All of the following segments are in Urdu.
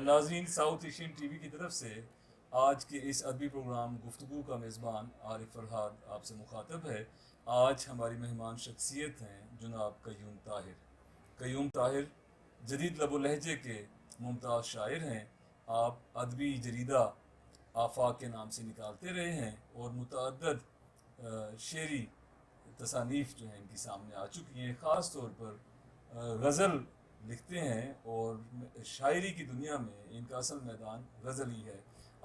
ناظرین، ساؤتھ ایشین ٹی وی کی طرف سے آج کے اس ادبی پروگرام گفتگو کا میزبان عارف فرحاد آپ سے مخاطب ہے۔ آج ہماری مہمان شخصیت ہیں جناب قیوم طاہر۔ قیوم طاہر جدید لب و لہجے کے ممتاز شاعر ہیں۔ آپ ادبی جریدہ آفاق کے نام سے نکالتے رہے ہیں اور متعدد شعری تصانیف جو ہیں ان کی سامنے آ چکی ہیں۔ خاص طور پر غزل لکھتے ہیں اور شاعری کی دنیا میں ان کا اصل میدان غزل ہی ہے۔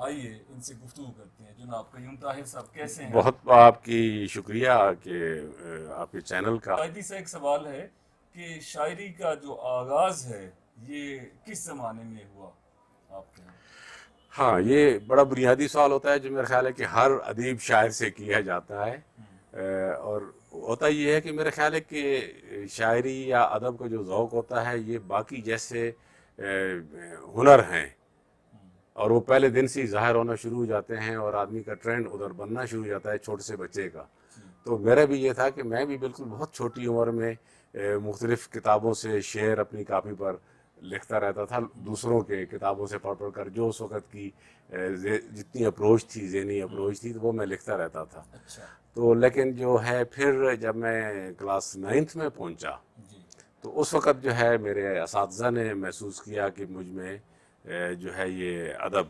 آئیے ان سے گفتگو کرتے ہیں۔ جناب قیوم طاہر صاحب کیسے ہیں؟ بہت آپ کی شکریہ کہ آپ کے چینل کا قائدی سے ایک سوال ہے کہ شاعری کا جو آغاز ہے یہ کس زمانے میں ہوا آپ کے یہاں؟ ہاں، یہ بڑا بنیادی سوال ہوتا ہے جو میرا خیال ہے کہ ہر ادیب شاعر سے کیا جاتا ہے، اور ہوتا یہ ہے کہ میرا خیال ہے کہ شاعری یا ادب کا جو ذوق ہوتا ہے یہ باقی جیسے ہنر ہیں اور وہ پہلے دن سے ہی ظاہر ہونا شروع ہو جاتے ہیں اور آدمی کا ٹرینڈ ادھر بننا شروع ہو جاتا ہے چھوٹے سے بچے کا۔ تو میرا بھی یہ تھا کہ میں بھی بالکل بہت چھوٹی عمر میں مختلف کتابوں سے شعر اپنی کاپی پر لکھتا رہتا تھا، دوسروں کے کتابوں سے پڑھ کر جو اس وقت کی جتنی اپروچ تھی، ذہنی اپروچ تھی، تو وہ میں لکھتا رہتا تھا۔ تو لیکن جو ہے پھر جب میں کلاس 9 میں پہنچا تو اس وقت جو ہے میرے اساتذہ نے محسوس کیا کہ مجھ میں جو ہے یہ ادب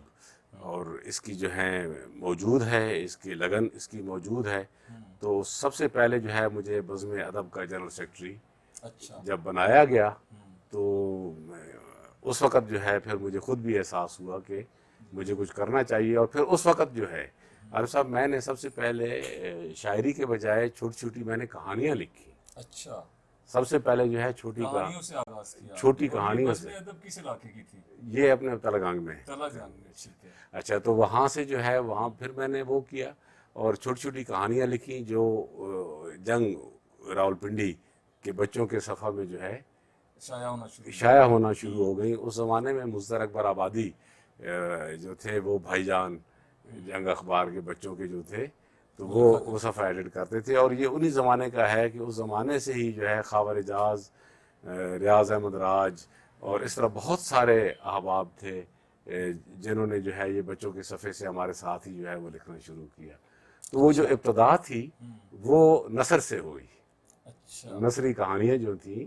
اور اس کی جو ہے موجود ہے، اس کی لگن اس کی موجود ہے۔ تو سب سے پہلے جو ہے مجھے بزم ادب کا جنرل سیکرٹری جب بنایا گیا تو اس وقت جو ہے پھر مجھے خود بھی احساس ہوا کہ مجھے کچھ کرنا چاہیے، اور پھر اس وقت جو ہے عارف صاحب میں نے سب سے پہلے شاعری کے بجائے چھوٹی چھوٹی میں نے کہانیاں لکھی۔ اچھا، سب سے پہلے جو ہے کہانیوں سے آغاز کیا، چھوٹی اور یہ کہانیوں بزم سے، ادب کس علاقے کی تھی؟ یہ اپنے تلگانگ میں۔ تلگانگ میں، ٹھیک ہے۔ اچھا، تو وہاں سے جو ہے وہاں پھر میں نے وہ کیا اور چھوٹی چھوٹی کہانیاں لکھی جو جنگ راولپنڈی کے بچوں کے صفحہ میں جو ہے شائع ہونا شروع ہو گئی۔ اس زمانے میں مظفر اکبر آبادی جو تھے وہ بھائی جان جنگ اخبار کے بچوں کے جو تھے تو وہ صفحہ ایڈٹ کرتے تھے، اور یہ انہی زمانے کا ہے کہ اس زمانے سے ہی جو ہے خاور اجاز، ریاض احمد راج اور اس طرح بہت سارے احباب تھے جنہوں نے جو ہے یہ بچوں کے صفحے سے ہمارے ساتھ ہی جو ہے وہ لکھنا شروع کیا۔ تو وہ جو ابتدا تھی وہ نثر سے ہوئی، نثری کہانیاں جو تھیں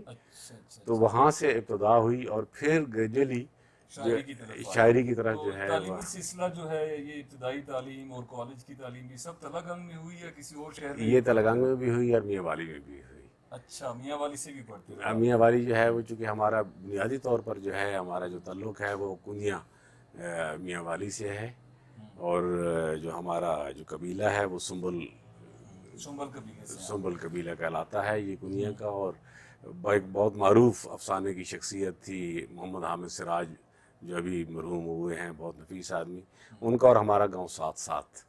تو وہاں سے ابتدا ہوئی، اور پھر گریجولی شاعری کی طرف جو ہے تعلیمی سلسلہ جو ہے یہ ابتدائی تعلیم اور کالج کی تعلیم یہ سب تلگانگ میں ہوئی یا کسی اور شہر میں؟ یہ تلگانگ میں بھی ہوئی اور میاں والی میں بھی ہوئی۔ اچھا، میاں والی سے بھی پڑھتے رہے؟ میاں والی جو ہے وہ چونکہ ہمارا بنیادی طور پر جو ہے ہمارا جو تعلق ہے وہ کنیا میاں والی سے ہے، اور جو ہمارا جو قبیلہ ہے وہ سنبل قبیلہ کہلاتا ہے یہ کنیا کا۔ اور ایک بہت معروف افسانے کی شخصیت تھی محمد حامد سراج جو ابھی مرحوم ہوئے ہیں، بہت نفیس آدمی، ان کا اور ہمارا گاؤں ساتھ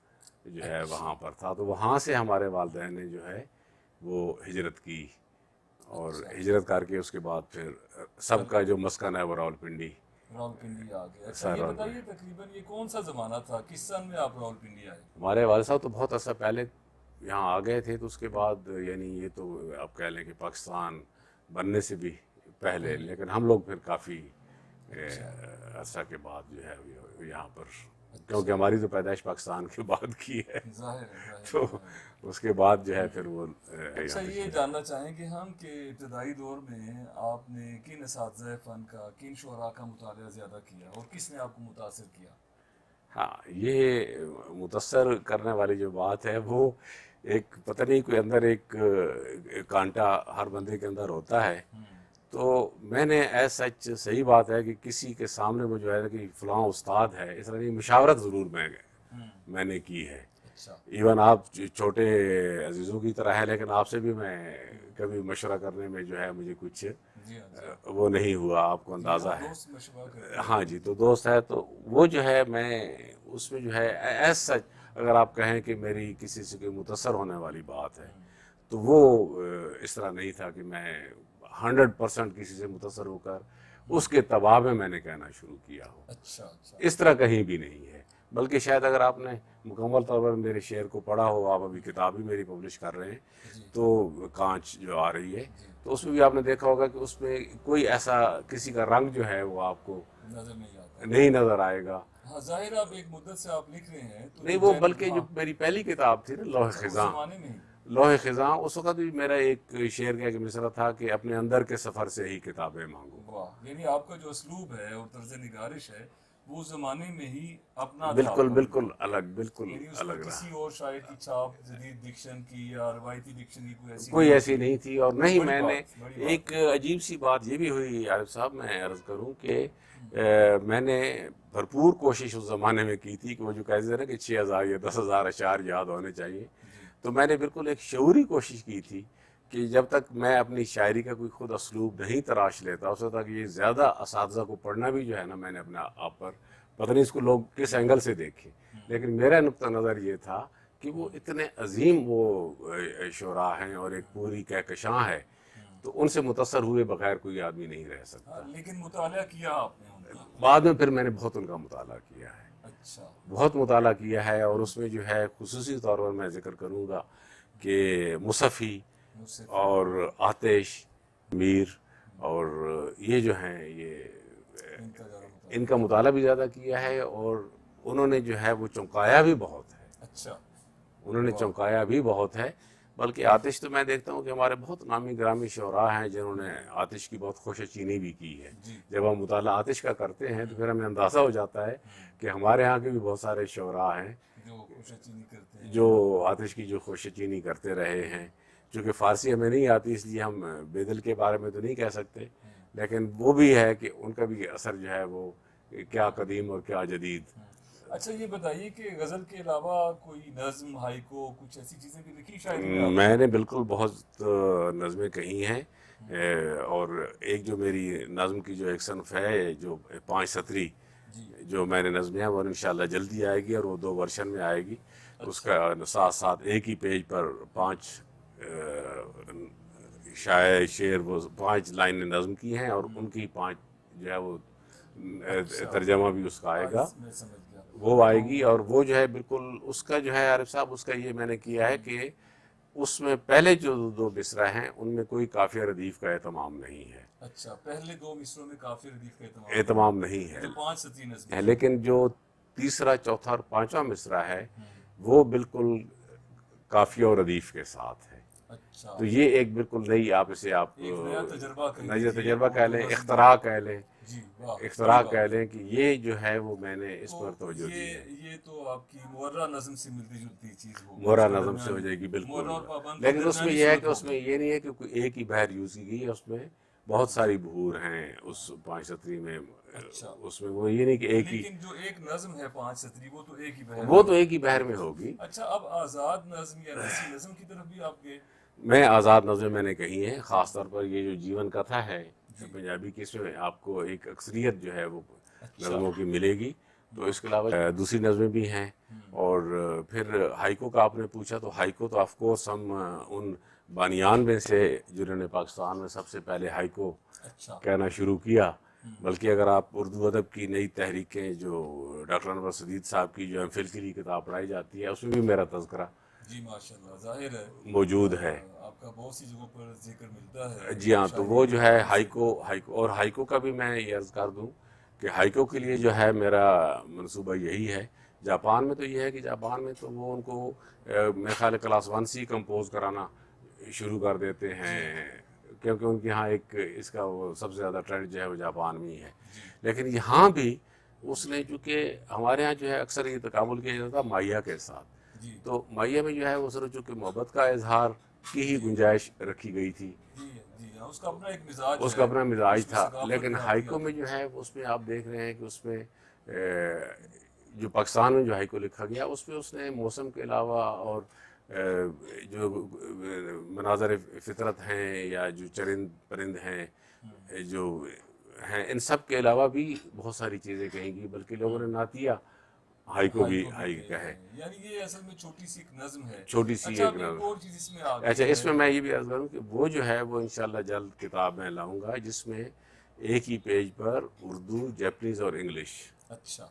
جو ہے وہاں پر تھا۔ تو وہاں سے ہمارے والدین نے جو ہے وہ ہجرت کی، اور ہجرت کر کے اس کے بعد پھر سب کا جو مسکن ہے وہ راولپنڈی آ گیا۔ اچھا، یہ بتائیے تقریباً یہ کون سا زمانہ تھا، کس سن میں آپ راولپنڈی آئے؟ ہمارے والد صاحب تو بہت عرصہ پہلے یہاں آ گئے تھے، تو اس کے بعد یعنی یہ تو آپ کہہ لیں کہ پاکستان بننے سے بھی پہلے، لیکن ہم لوگ پھر کافی عرصہ کے بعد جو ہے یہاں پر، کیونکہ ہماری تو پیدائش پاکستان کے بعد کی ہے، تو اس کے بعد جو ہے پھر وہ۔ اچھا، یہ جاننا چاہیں کہ ہم کہ ابتدائی دور میں آپ نے کن اساتذہ فن کا، کن شعراء کا مطالعہ زیادہ کیا اور کس نے آپ کو متاثر کیا؟ ہاں، یہ متاثر کرنے والی جو بات ہے وہ ایک پتہ نہیں کوئی اندر ایک کانٹا ہر بندے کے اندر ہوتا ہے، تو میں نے ایز سچ صحیح بات ہے کہ کسی کے سامنے وہ جو ہے کہ فلاں استاد ہے اس طرح مشاورت ضرور میں نے کی ہے۔ ایون آپ چھوٹے عزیزوں کی طرح ہے، لیکن آپ سے بھی میں کبھی مشورہ کرنے میں جو ہے مجھے کچھ وہ نہیں ہوا، آپ کو اندازہ ہے۔ ہاں جی، تو دوست ہے، تو وہ جو ہے میں اس میں جو ہے ایز سچ اگر آپ کہیں کہ میری کسی سے کوئی متاثر ہونے والی بات ہے تو وہ اس طرح نہیں تھا کہ میں 100% کسی سے متاثر ہو کر اس کے تباہ میں نے کہنا شروع کیا ہو، اس طرح کہیں بھی نہیں ہے۔ بلکہ شاید اگر آپ نے مکمل طور پر میرے شعر کو پڑھا ہو، آپ ابھی کتاب بھی میری پبلش کر رہے ہیں تو کانچ جو آ رہی ہے، تو اس میں بھی آپ نے دیکھا ہوگا کہ اس میں کوئی ایسا کسی کا رنگ جو ہے وہ آپ کو نظر نہیں آتا. نہیں نظر آئے گا. ہاں ظاہر آپ ایک مدت سے آپ لکھ رہے ہیں تو نہیں، جو وہ جین بلکہ جو ہاں میری پہلی کتاب تھی نا لوح اس خزاں، زمانے میں ہی. لوح خزاں، اس وقت بھی میرا ایک شعر کا ایک مصرع تھا کہ اپنے اندر کے سفر سے ہی کتابیں مانگو. واہ، یعنی آپ کا جو اسلوب ہے اور طرز نگارش ہے وہ اس زمانے میں ہی اپنا تھا بالکل آپ کا بالکل الگ، بالکل یعنی اس پر الگ رہا. کسی اور شاعر کی چھاپ جدید ڈکشن کی یا روایتی ڈکشن کی کوئی ایسی نہیں تھی. اور نہیں، بڑی میں نے بات بڑی بات ایک عجیب سی بات یہ بھی ہوئی عارف صاحب، میں عرض کروں کہ میں نے بھرپور کوشش اس زمانے میں کی تھی کہ وہ جو کہتے ہیں نا کہ 6,000 یا 10,000 اشعار یاد ہونے چاہیے، تو میں نے بالکل ایک شعوری کوشش کی تھی کہ جب تک میں اپنی شاعری کا کوئی خود اسلوب نہیں تراش لیتا، اس وقت تک یہ زیادہ اساتذہ کو پڑھنا بھی جو ہے نا، میں نے اپنے آپ پر پتہ نہیں اس کو لوگ کس اینگل سے دیکھے، لیکن میرا نقطہ نظر یہ تھا کہ وہ اتنے عظیم وہ شعراء ہیں اور ایک پوری کہکشاں ہے، تو ان سے متاثر ہوئے بغیر کوئی آدمی نہیں رہ سکتا. لیکن مطالعہ کیا آپ نے ان کا؟ بعد میں پھر میں نے بہت ان کا مطالعہ کیا ہے، اچھا. بہت مطالعہ کیا ہے. اور اس میں جو ہے خصوصی طور پر میں ذکر کروں گا کہ مصفی مجھ سے اور آتش، میر، اور یہ جو ہیں یہ ان کا ذرا ان کا مطالعہ بھی زیادہ کیا ہے. اور انہوں نے جو ہے وہ چونکایا بھی بہت ہے، اچھا. انہوں نے چونکایا بھی بہت ہے. بلکہ آتش تو میں دیکھتا ہوں کہ ہمارے بہت نامی گرامی شعراء ہیں جنہوں نے آتش کی بہت خوش چینی بھی کی ہے. جب ہم مطالعہ آتش کا کرتے ہیں تو پھر ہمیں اندازہ ہو جاتا ہے کہ ہمارے ہاں کے بھی بہت سارے شعراء ہیں جو خوش چینی کرتے ہیں، جو آتش کی جو خوش چینی کرتے رہے ہیں. چونکہ فارسی ہمیں نہیں آتی اس لیے ہم بیدل کے بارے میں تو نہیں کہہ سکتے، لیکن وہ بھی ہے کہ ان کا بھی اثر جو ہے وہ کیا قدیم اور کیا جدید. اچھا یہ بتائیے کہ غزل کے علاوہ کوئی نظم، ہائیکو، کچھ ایسی چیزیں بھی لکھی شاعری میں آپ؟ میں نے بالکل بہت نظمیں کہی ہیں، اور ایک جو میری نظم کی جو ایک صنف ہے جو 5 سطری جو میں نے نظمیں ہیں وہ انشاءاللہ جلدی آئے گی، اور وہ 2 ورشن میں آئے گی. اس کا ساتھ ساتھ ایک ہی پیج پر 5 شعر وہ 5 لائنیں نظم کی ہیں، اور ان کی 5 جو ہے وہ ترجمہ بھی اس کا آئے گا، میں سمجھ گیا. وہ آئے گی. اور وہ جو ہے بالکل اس کا جو ہے عارف صاحب، اس کا یہ میں نے کیا ہے کہ اس میں پہلے جو 2 مصرع ہیں ان میں کوئی قافیہ ردیف کا اہتمام نہیں ہے. اچھا، پہلے 2 مصروں میں کافی ردیف کا اہتمام نہیں ہے، جو 5 سطری نظم ہے، لیکن جو تیسرا، چوتھا اور 5واں مصرع ہے وہ بالکل قافیہ اور ردیف کے ساتھ ہے. اچھا. تو یہ ایک بالکل نئی، آپ اسے آپ ایک نیا تجربہ کہہ نیا لیجیے، تجربہ کہہ اردو لیں، نظم اختراع کہہ لیں، جی واہ، اختراع بڑی کہہ بات. لیں کہ یہ جو ہے وہ میں نے اس تو پر توجہ دی ہے. یہ تو آپ کی مورا نظم سے ملتی جلتی چیز ہوگی. مورا نظم سے ہو جائے گی بالکل. مورا اور پابند لیکن اس میں یہ ہے کہ اس صورت میں یہ نہیں ہے کہ کوئی ایک ہی بحر یوز کی گئی ہے، اس میں بہت ساری بحور ہیں اس 5 سطری میں. اچھا. اس میں وہ یہ نہیں کہ ایک ہی، لیکن جو ایک نظم ہے 5 سطری وہ تو ایک ہی بحر وہ تو ایک ہی بحر میں ہوگی. اچھا، اب آزاد نظم یا نثری نظم کی طرف بھی آپ گئے؟ میں آزاد نظمیں میں نے کہی ہیں، خاص طور پر یہ جو جیون کتھا ہے پنجابی کی، اس میں آپ کو ایک اکثریت جو ہے وہ نظموں کی ملے گی. تو اس کے علاوہ دوسری نظمیں بھی ہیں. اور پھر ہائیکو کا آپ نے پوچھا، تو ہائیکو تو آف کورس ہم ان بانیان میں سے جنہوں نے پاکستان میں سب سے پہلے ہائیکو کہنا شروع کیا. بلکہ اگر آپ اردو ادب کی نئی تحریکیں جو ڈاکٹر انور سدید صاحب کی جو ایم فل کی کتاب پڑھائی جاتی ہے اس میں بھی میرا تذکرہ جی ماشاءاللہ ظاہر ہے موجود ہے. آپ کا بہت سی جگہوں پر ذکر ملتا ہے. جی ہاں، تو وہ جو ہے ہائیکو اور ہائیکو کا بھی میں یہ عرض کر دوں کہ ہائیکو کے لیے جو ہے میرا منصوبہ یہی ہے. جاپان میں تو یہ ہے کہ جاپان میں تو وہ ان کو میرے خیال کلاس 1 سے کمپوز کرانا شروع کر دیتے ہیں، کیونکہ ان کے ہاں ایک اس کا وہ سب سے زیادہ ٹرینڈ جو ہے وہ جاپان میں ہی ہے. لیکن یہاں بھی اس نے چونکہ ہمارے ہاں جو ہے اکثر یہ تکامل کیا جاتا تھا مائیا کے ساتھ، تو مائیا میں جو ہے وہ صرف چونکہ محبت کا اظہار کی ہی گنجائش رکھی گئی تھی، اس کا اپنا ایک مزاج اس کا اپنا مزاج تھا. لیکن ہائیکو میں جو ہے اس میں آپ دیکھ رہے ہیں کہ اس میں جو پاکستان میں جو ہائیکو لکھا گیا اس میں اس نے موسم کے علاوہ اور جو مناظر فطرت ہیں یا جو چرند پرند ہیں جو ہیں ان سب کے علاوہ بھی بہت ساری چیزیں کہیں گی. بلکہ لوگوں نے نعتیہ ہائیکو بھی ہائیکو ہے، یعنی یہ اصل میں چھوٹی سی ایک نظم ہے. چھوٹی سی ایک نظم. اور چیز اس میں آ گئی. اچھا، اس میں یہ بھی عرض کروں کہ وہ جو ہے وہ انشاءاللہ جلد کتاب میں لاؤں گا جس میں ایک ہی پیج پر اردو، جیپنیز اور انگلش. اچھا،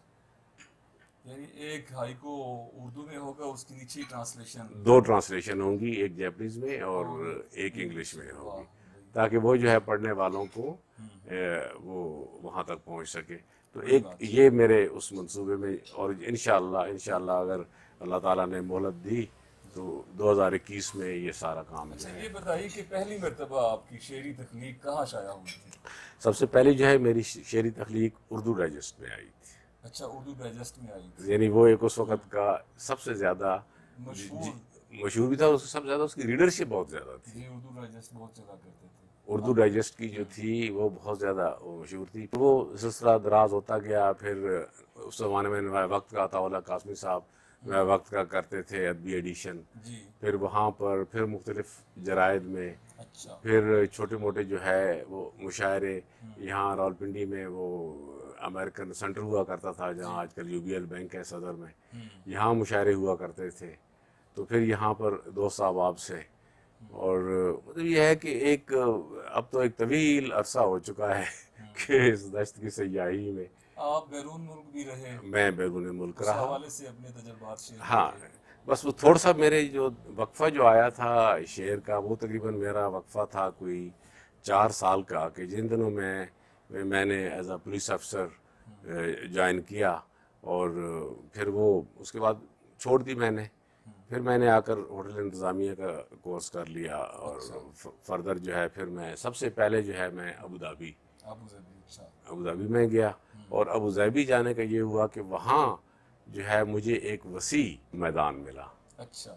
یعنی ایک ہائیکو اردو میں ہوگا، اس کی نیچے ٹرانسلیشن. 2 ٹرانسلیشن ہوں گی، ایک جیپنیز میں اور ایک انگلش میں ہوگی، تاکہ وہ جو ہے پڑھنے والوں کو وہ وہاں تک پہنچ سکے. تو ایک یہ میرے اس منصوبے میں، اور انشاءاللہ اگر اللہ تعالیٰ نے مہلت دی تو 2021 میں یہ سارا کام اچھا جو ہے. یہ بتائیے کہ پہلی مرتبہ آپ کی شعری تخلیق کہاں شائع ہوئی تھی؟ سب سے پہلی جو ہے میری شعری تخلیق اردو ڈائجسٹ میں آئی تھی. اچھا اردو ڈائجسٹ میں آئی تھی. یعنی وہ ایک اس وقت کا سب سے زیادہ مشہور بھی تھا، سب سے زیادہ اس کی ریڈرشپ بہت زیادہ تھی. یہ اردو ڈائجسٹ بہت جگہ کرتے تھے. اردو ڈائجسٹ کی جو تھی وہ بہت زیادہ مشہور تھی. وہ سلسلہ دراز ہوتا گیا. پھر اس زمانے میں نوائے وقت کا عطا اللہ قاسمی صاحب نوائے وقت کا کرتے تھے ادبی ایڈیشن. جی. پھر وہاں پر پھر مختلف جرائد میں. اچھا. پھر چھوٹے موٹے جو ہے وہ مشاعرے یہاں راولپنڈی میں، وہ امریکن سینٹر ہوا کرتا تھا جہاں آج کل UBL بینک ہے صدر میں، یہاں مشاعرے ہوا کرتے تھے. تو پھر یہاں پر دوست احباب سے، اور مطلب یہ ہے کہ ایک اب تو ایک طویل عرصہ ہو چکا ہے کہ اس دشت کی سیاحی میں. آپ بیرون ملک بھی رہے. میں بیرون ملک رہا. اس حوالے سے اپنے تجربات شیئر. ہاں بس وہ تھوڑا سا میرے جو وقفہ جو آیا تھا شعر کا، وہ تقریباً میرا وقفہ تھا کوئی 4 سال کا، کہ جن دنوں میں نے ایز اے پولیس افسر جوائن کیا، اور پھر وہ اس کے بعد چھوڑ دی میں نے. پھر میں نے آ کر ہوٹل انتظامیہ کا کورس کر لیا، اور فردر جو ہے پھر میں سب سے پہلے جو ہے میں ابو ظبی میں گیا. اور ابو ظبی جانے کا یہ ہوا کہ وہاں جو ہے مجھے ایک وسیع میدان ملا. اچھا.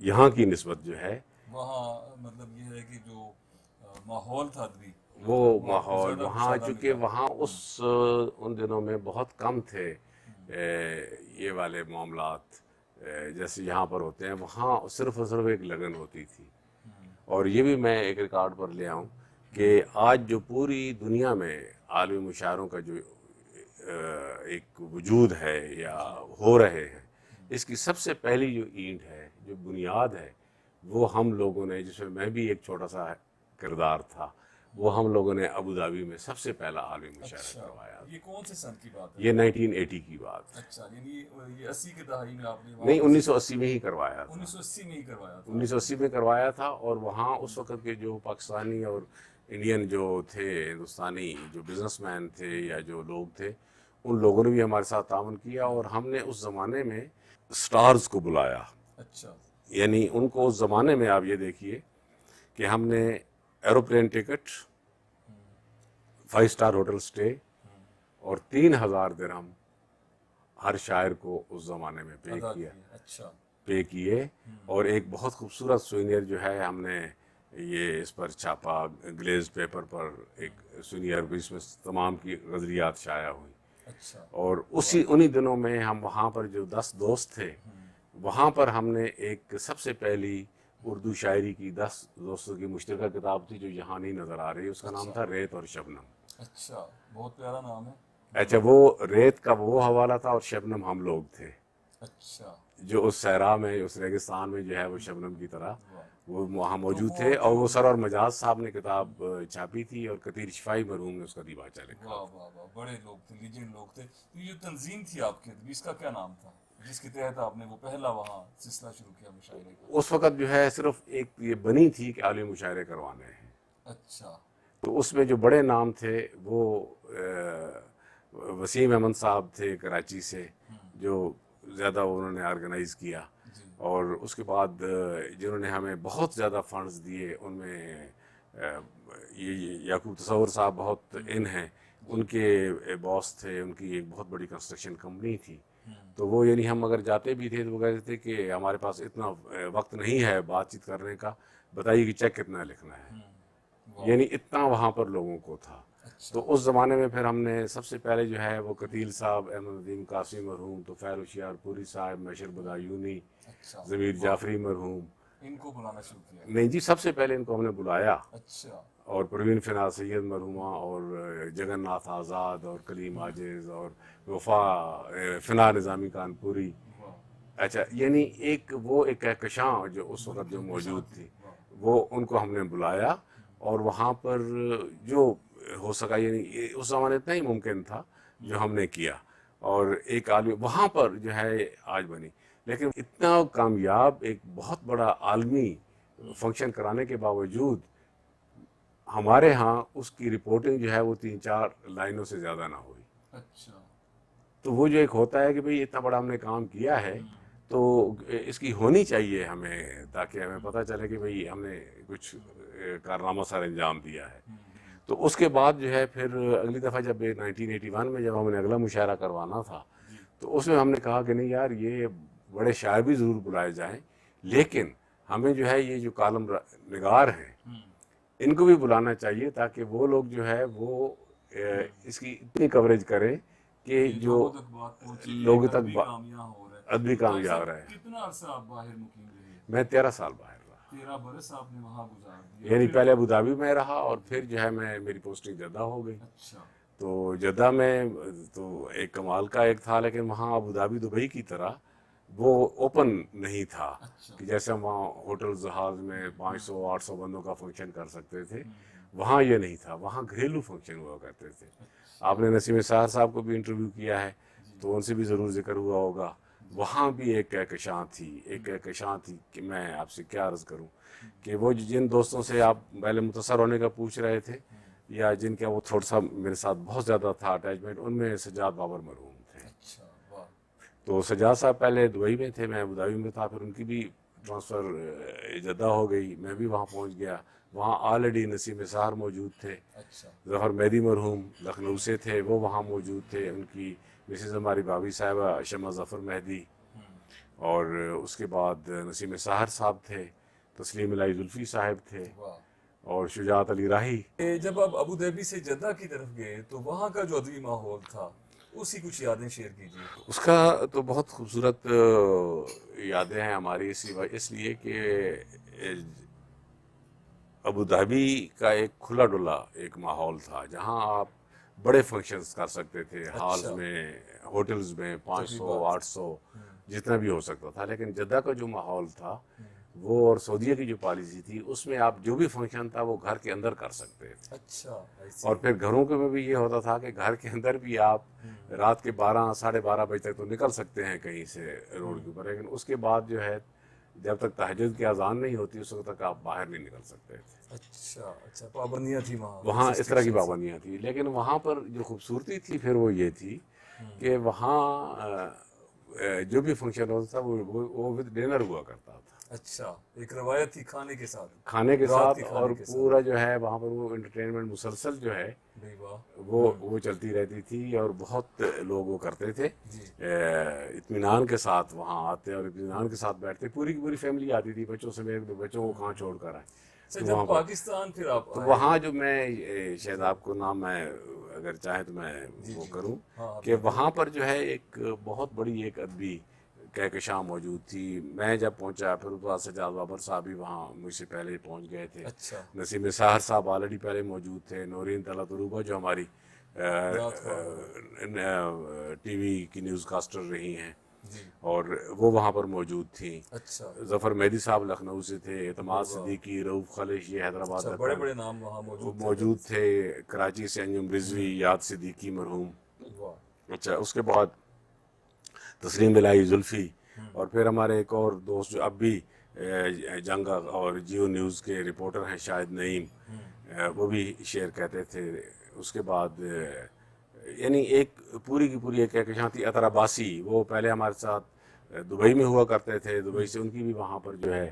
یہاں کی نسبت جو ہے وہاں مطلب یہ ہے کہ جو ماحول تھا ادبی، وہ ماحول وہاں، چونکہ وہاں ان دنوں میں بہت کم تھے یہ والے معاملات جیسے یہاں پر ہوتے ہیں. وہاں صرف اور صرف ایک لگن ہوتی تھی. اور یہ بھی میں ایک ریکارڈ پر لے آؤں کہ آج جو پوری دنیا میں عالمی مشاعروں کا جو ایک وجود ہے یا ہو رہے ہیں، اس کی سب سے پہلی جو اینٹ ہے، جو بنیاد ہے، وہ ہم لوگوں نے، جس میں میں بھی ایک چھوٹا سا کردار تھا، وہ ہم لوگوں نے ابو ظبی میں سب سے پہلا عالمی مشاعرہ کروایا. یہ کون سے سن کی بات ہے؟ یہ 1980 کی بات. اچھا، یعنی یہ 80 کی دہائی میں آپ نے؟ نہیں، 1980 میں ہی کروایا تھا. 1980 میں ہی کروایا تھا. 1980 میں کروایا تھا. اور وہاں اس وقت کے جو پاکستانی اور انڈین جو تھے، ہندوستانی جو بزنس مین تھے یا جو لوگ تھے، ان لوگوں نے بھی ہمارے ساتھ تعاون کیا، اور ہم نے اس زمانے میں سٹارز کو بلایا. اچھا. یعنی ان کو اس زمانے میں آپ یہ دیکھیے کہ ہم نے ایروپلین ٹکٹ، 5 اسٹار ہوٹل سٹے، اور 3000 درہم ہر شاعر کو اس زمانے میں پے کیا. اچھا. پے کیے. اور ایک بہت خوبصورت سوینئر جو ہے ہم نے یہ اس پر چھاپا گلیز پیپر پر، ایک سوینئر، اس میں تمام کی غزلیات شائع ہوئی. اچھا. اور انہی دنوں میں ہم وہاں پر جو 10 دوست تھے، وہاں پر ہم نے ایک سب سے پہلی اردو شاعری کی 10 دوستوں کی مشترکہ کتاب تھی جو یہاں نہیں نظر آ رہی. اس کا نام تھا ریت اور شبنم. اچھا، بہت پیارا نام ہے. اچھا، وہ ریت کا وہ حوالہ تھا، اور شبنم ہم لوگ تھے. اچھا. جو اس صحرا میں، اس ریگستان میں جو ہے وہ شبنم کی طرح وہ وہاں موجود تھے. اور وہ سرور مجاز صاحب نے کتاب چھاپی تھی، اور قطیر شفائی مرحوم نے اس کا دیباچہ لکھا. واہ واہ واہ، بڑے لوگ تھے، لیجنڈ لوگ تھے. یہ جو تنظیم تھی آپ کی، اس کا کیا نام تھا جس کے تحت آپ نے وہ پہلا وہاں سلسلہ شروع کیا مشاعرے کا؟ اس وقت جو ہے صرف ایک یہ بنی تھی کہ عالمی مشاعرے کروانے ہیں. اچھا. تو اس میں جو بڑے نام تھے وہ وسیم احمد صاحب تھے کراچی سے، جو زیادہ انہوں نے آرگنائز کیا. اور اس کے بعد جنہوں نے ہمیں بہت زیادہ فنڈز دیے، ان میں یہ یعقوب تصور صاحب بہت ہیں. ان کے باس تھے، ان کی ایک بہت بڑی کنسٹرکشن کمپنی تھی. تو وہ یعنی ہم اگر جاتے بھی تھے تو وہ کہتے تھے کہ ہمارے پاس اتنا وقت نہیں ہے بات چیت کرنے کا، بتائیے کہ چیک کتنا لکھنا ہے. یعنی اتنا وہاں پر لوگوں کو تھا. تو اس زمانے میں پھر ہم نے سب سے پہلے جو ہے وہ قتیل صاحب، احمد ندیم قاسمی مرحوم، توفیل ہوشیار پوری صاحب، میشر بدایونی، ضمیر جعفری مرحوم، ان کو بلانا شروع کیا؟ نہیں جی، سب سے پہلے ان کو ہم نے بلایا. اچھا. اور پروین فنا سید مرحومہ، اور جگن ناتھ آزاد، اور کلیم عاجز، اور وفا فنا نظامی کانپوری. اچھا، یعنی ایک کہکشاں جو اس وقت جو موجود تھی، وہ ان کو ہم نے بلایا. اور وہاں پر جو ہو سکا، یعنی اس زمانے اتنا ہی ممکن تھا جو ہم نے کیا. اور ایک عالمی وہاں پر جو ہے آج بنی. لیکن اتنا کامیاب ایک بہت بڑا عالمی فنکشن کرانے کے باوجود ہمارے ہاں اس کی رپورٹنگ جو ہے وہ 3-4 لائنوں سے زیادہ نہ ہوئی. اچھا. تو وہ جو ایک ہوتا ہے کہ بھئی اتنا بڑا ہم نے کام کیا ہے تو اس کی ہونی چاہیے ہمیں، تاکہ ہمیں پتہ چلے کہ بھئی ہم نے کچھ کارنامہ سر انجام دیا ہے. تو اس کے بعد جو ہے پھر اگلی دفعہ جب 1981 میں جب ہم نے اگلا مشاعرہ کروانا تھا تو اس میں ہم نے کہا کہ نہیں یار یہ بڑے شاعر بھی ضرور بلائے جائیں، لیکن ہمیں جو ہے یہ جو کالم نگار ہیں ان کو بھی بلانا چاہیے تاکہ وہ لوگ جو ہے وہ اس کی اتنی کوریج کریں کہ جو لوگوں تک ادبی کامیاب رہے. کتنا عرصہ آپ باہر مقیم رہے؟ میں 13 سال باہر رہا. 13 برس آپ نے وہاں گزار دیے. یعنی پہلے ابوظہبی میں رہا اور پھر جو ہے میری پوسٹنگ جدہ ہو گئی. اچھا. تو جدہ میں تو ایک کمال کا ایک تھا، لیکن وہاں ابوظہبی دبئی کی طرح وہ اوپن نہیں تھا کہ جیسے ہم وہاں ہوٹل جہاز میں 500-800 بندوں کا فنکشن کر سکتے تھے. وہاں یہ نہیں تھا، وہاں گھریلو فنکشن ہوا کرتے تھے. آپ نے نسیم سہر صاحب کو بھی انٹرویو کیا ہے تو ان سے بھی ضرور ذکر ہوا ہوگا. وہاں بھی ایک کہکشاں تھی کہ میں آپ سے کیا عرض کروں کہ وہ جن دوستوں سے آپ پہلے متصر ہونے کا پوچھ رہے تھے یا جن کا وہ تھوڑا سا میرے ساتھ بہت زیادہ تھا اٹیچمنٹ، ان میں سجاد بابر مرحوم تھے. تو سجاد صاحب پہلے دبئی میں تھے، میں ابوظہبی میں تھا، پھر ان کی بھی ٹرانسفر جدہ ہو گئی، میں بھی وہاں پہنچ گیا. وہاں آلریڈی نسیم سہر موجود تھے. ظفر مہدی مرحوم لکھنؤ سے تھے، وہ وہاں موجود تھے. ان کی مسز ہماری بھابھی صاحبہ شمع ظفر مہدی، اور اس کے بعد نسیم سہر صاحب تھے، تسلیم الہی زلفی صاحب تھے، اور شجاعت علی راہی. جب آپ ابوظہبی سے جدہ کی طرف گئے تو وہاں کا جو ادبی ماحول تھا اسی کچھ یادیں شیئر کیجیے. اس کا تو بہت خوبصورت یادیں ہیں ہماری، اس لیے کہ ابوظہبی کا ایک کھلا ڈلا ایک ماحول تھا جہاں آپ بڑے فنکشنز کر سکتے تھے، ہالز میں، ہوٹلز میں، 500-800 جتنا بھی ہو سکتا تھا. لیکن جدہ کا جو ماحول تھا وہ اور سعودیہ کی جو پالیسی تھی اس میں آپ جو بھی فنکشن تھا وہ گھر کے اندر کر سکتے تھے. اچھا. اور پھر گھروں کے میں بھی یہ ہوتا تھا کہ گھر کے اندر بھی آپ رات کے 12-12:30 بجے تک تو نکل سکتے ہیں کہیں سے روڈ کے اوپر، لیکن اس کے بعد جو ہے جب تک تہجد کی اذان نہیں ہوتی اس وقت تک آپ باہر نہیں نکل سکتے تھے. اچھا. پابندیاں تھیں وہاں اس طرح کی پابندیاں تھیں. لیکن وہاں پر جو خوبصورتی تھی پھر وہ یہ تھی کہ وہاں جو بھی فنکشن ہوتا تھا وہ ود ڈنر ہوا کرتا تھا. اچھا. ایک روایت تھی کھانے کے ساتھ اور پورا جو ہے وہاں پر وہ انٹرٹینمنٹ مسلسل جو ہے وہ چلتی رہتی تھی اور بہت لوگ وہ کرتے تھے. اطمینان کے ساتھ وہاں آتے اور اطمینان کے ساتھ بیٹھتے، پوری کی پوری فیملی آتی تھی بچوں سمیت. بچوں کو کہاں چھوڑ کر آئے. جب پاکستان پھر آپ تو وہاں جو میں شاید آپ کو نام میں اگر چاہیں تو میں وہ کروں کہ وہاں پر جو ہے ایک بہت بڑی ایک ادبی کہکشاں موجود تھی. میں جب پہنچا پھر اس بعد سجاد بابر صاحب بھی وہاں مجھ سے پہلے پہنچ گئے تھے. نسیم سہر صاحب آلریڈی پہلے موجود تھے. نورین طلعت عروبہ جو ہماری ٹی وی کی نیوز کاسٹر رہی ہیں اور وہ وہاں پر موجود تھیں. ظفر مہدی صاحب لکھنؤ سے تھے. اعتماد صدیقی، رؤف خالش یہ حیدرآباد بڑے بڑے نام وہاں موجود تھے. کراچی سے انجم رضوی، یاد صدیقی مرحوم. اچھا. اس کے بعد تسلیم الہی زلفی، اور پھر ہمارے ایک اور دوست جو اب بھی جنگ اور جیو نیوز کے رپورٹر ہیں شاہد نعیم، وہ بھی شعر کہتے تھے. اس کے بعد یعنی ایک پوری کی پوری ایک کہکشاں تھی. اطہر عباسی وہ پہلے ہمارے ساتھ دبئی میں ہوا کرتے تھے. دبئی سے ان کی بھی وہاں پر جو ہے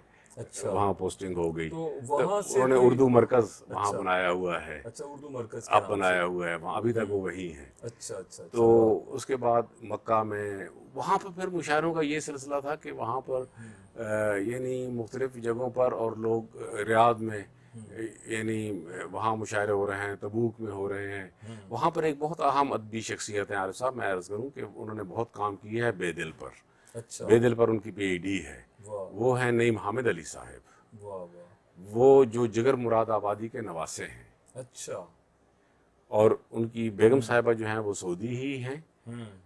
وہاں پوسٹنگ ہو گئی. انہوں نے اردو مرکز وہاں بنایا ہوا ہے. اردو مرکز اب بنایا ہوا ہے وہاں، ابھی تک وہ وہی ہیں. تو اس کے بعد مکہ میں وہاں پر پھر مشاعروں کا یہ سلسلہ تھا کہ وہاں پر یعنی مختلف جگہوں پر اور لوگ ریاض میں یعنی وہاں مشاعرے ہو رہے ہیں، تبوک میں ہو رہے ہیں. وہاں پر ایک بہت اہم ادبی شخصیت ہیں عارف صاحب، میں عرض کروں کہ انہوں نے بہت کام کیا ہے بے دل پر. بے دل پر ان کی پی ایچ ڈی ہے. وہ ہیں نعیم حامد علی صاحب. وہ جو جگر مراد آبادی کے نواسے ہیں. اچھا. اور ان کی بیگم صاحبہ جو ہیں وہ سعودی ہی ہیں.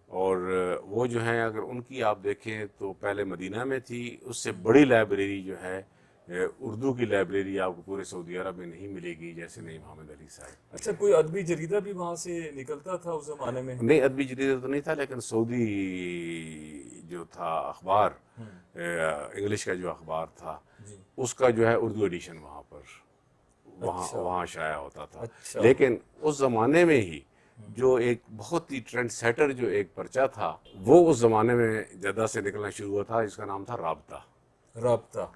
اور وہ جو ہیں اگر ان کی آپ دیکھیں تو پہلے مدینہ میں تھی. اس سے بڑی لائبریری جو ہے اردو کی لائبریری آپ کو پورے سعودی عرب میں نہیں ملے گی جیسے نعیم حامد علی صاحب. اچھا، کوئی ادبی جریدہ بھی وہاں سے نکلتا تھا اس زمانے میں؟ نہیں ادبی جریدہ تو نہیں تھا لیکن سعودی جو تھا اخبار انگلش کا جو اخبار تھا جی. اس کا جو ہے اردو ایڈیشن وہاں پر اچھا. وہاں شائع ہوتا تھا. اچھا. لیکن اس زمانے میں ہی جو ایک بہت ہی ٹرینڈ سیٹر جو ایک پرچہ تھا وہ اس زمانے میں جدہ سے نکلنا شروع ہوا تھا جس کا نام تھا رابطہ. رابطہ.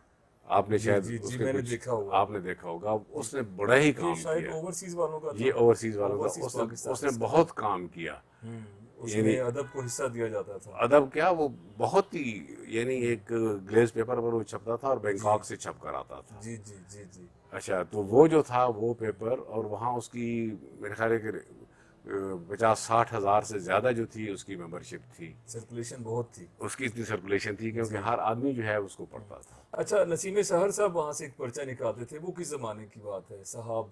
آپ نے شاید جی اس جی کے میں نے کچھ دیکھا ہوا. آپ نے دیکھا ہوگا. اس نے بڑا ہی یہ کام شاید کیا. اوورسیز والوں کا تھا. یہ اوورسیز والوں کا Overseas پاکستان اس نے کا. بہت کام کیا. اس یعنی میں ادب کو حصہ دیا جاتا تھا. ادب کیا وہ بہت ہی یعنی ایک گلیز پیپر پر وہ چھپتا تھا اور بینکاک سے چھپ کر آتا تھا. جی جی جی جی. اچھا تو وہ جو تھا وہ پیپر اور وہاں اس کی میرے خیال ہے کہ 50-60 ہزار سے زیادہ جو تھی اس کی ممبرشپ تھی. سرکولیشن بہت تھی. اس کی اتنی سرکولیشن تھی کیونکہ ہر آدمی جو ہے اس کو پڑھتا تھا. اچھا، نسیم سحر صاحب وہاں سے ایک پرچہ نکالتے تھے، وہ کس زمانے کی بات ہے صاحب؟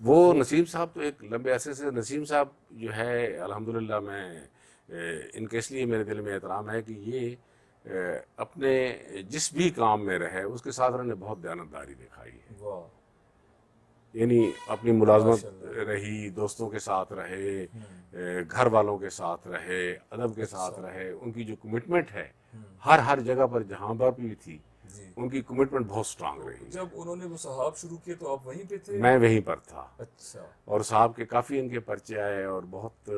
وہ نسیم صاحب تو ایک لمبے عرصے سے نسیم صاحب جو ہے الحمدللہ میں ان کے اس لیے میرے دل میں احترام ہے کہ یہ اپنے جس بھی کام میں رہے اس کے ساتھ انہوں نے بہت دیانتداری دکھائی ہے. واہ. یعنی اپنی ملازمت رہی، دوستوں کے ساتھ رہے، گھر والوں کے ساتھ رہے، ادب کے ساتھ رہے. ان کی جو کمٹمنٹ ہے ہر جگہ پر جہاں پر بھی تھی جی. ان کی کمٹمنٹ بہت سٹرانگ رہی. جب انہوں نے وہ صحاب شروع کیے تو آپ وہیں پہ تھے؟ میں وہیں پر تھا. اچھا. اور صاحب کے کافی ان کے پرچے آئے اور بہت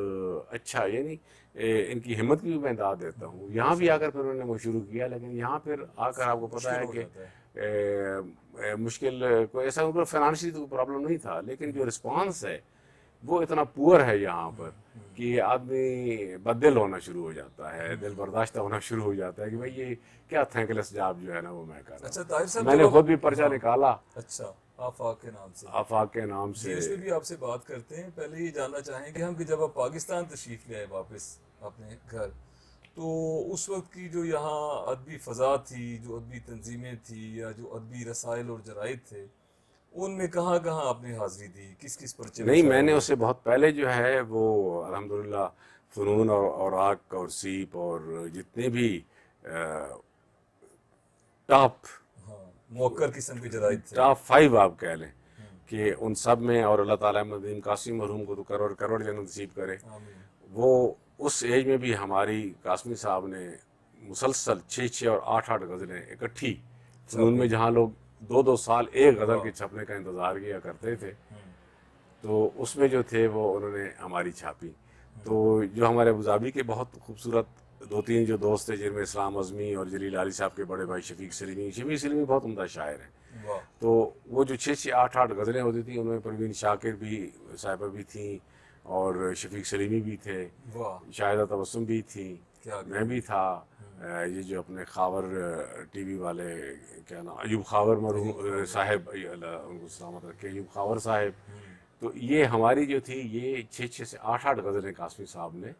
اچھا یعنی ان کی ہمت کی بھی میں داد دیتا ہوں. یہاں بھی آ کر پھر انہوں نے وہ شروع کیا لیکن یہاں پھر آ کر آپ کو پتہ ہے کہ مشکل کوئی ایسا ان کو فائنانشلی تو پرابلم نہیں تھا لیکن جو رسپانس ہے وہ اتنا پور ہے یہاں پر کہ آدمی بددل ہونا شروع ہو جاتا ہے، دل برداشتہ ہونا شروع ہو جاتا ہے کہ بھائی یہ کیا تھینکلیس جاب جو ہے نا وہ میں کر رہا ہوں. اچھا طاہر صاحب، میں نے خود بھی پرچہ نکالا اچھا آفاق کے نام سے. آفاق کے نام جی سے. اس میں بھی آپ سے بات کرتے ہیں. پہلے یہ جاننا چاہیں گے ہم کہ جب آپ پاکستان تشریف لے آئے واپس اپنے گھر تو اس وقت کی جو یہاں ادبی فضا تھی، جو ادبی تنظیمیں تھی یا جو ادبی رسائل اور جرائد تھے ان میں کہاں کہاں آپ نے حاضری دی، کس کس پرچے نہیں میں نے اس سے بہت پہلے جو ہے وہ الحمدللہ فنون اور اوراق اور سیپ اور جتنے بھی ٹاپ موقر قسم کے جرائد تھے، ٹاپ 5 آپ کہہ لیں کہ ان سب میں، اور اللہ تعالیٰ ندیم قاسمی مرحوم کو تو کروڑ جنت نصیب کرے. وہ اس ایج میں بھی ہماری قاسمی صاحب نے مسلسل 6 اور 8 غزلیں اکٹھی فنون میں جہاں لوگ 2 سال ایک غزل کے چھپنے کا انتظار کیا کرتے تھے تو اس میں جو تھے وہ انہوں نے ہماری چھاپی. تو جو ہمارے ابوظہبی کے بہت خوبصورت 2-3 جو دوست تھے جن میں اسلام اعظمی اور جلیل علی صاحب کے بڑے بھائی شفیق سلیمی بہت عمدہ شاعر ہیں. تو وہ جو 6-8 غزلیں ہوتی تھیں ان میں پروین شاکر بھی صاحبہ بھی تھیں اور شفیق سلیمی بھی تھے، شاہدہ تبسم بھی تھیں، میں بھی تھا. یہ جو اپنے خاور ٹی وی والے کیا نام ایوب خاور مرحوم صاحب ان کو سلامت رکھے، ایوب خاور صاحب. تو یہ ہماری جو تھی یہ 6 سے 8 غزلیں قاسمی صاحب نے.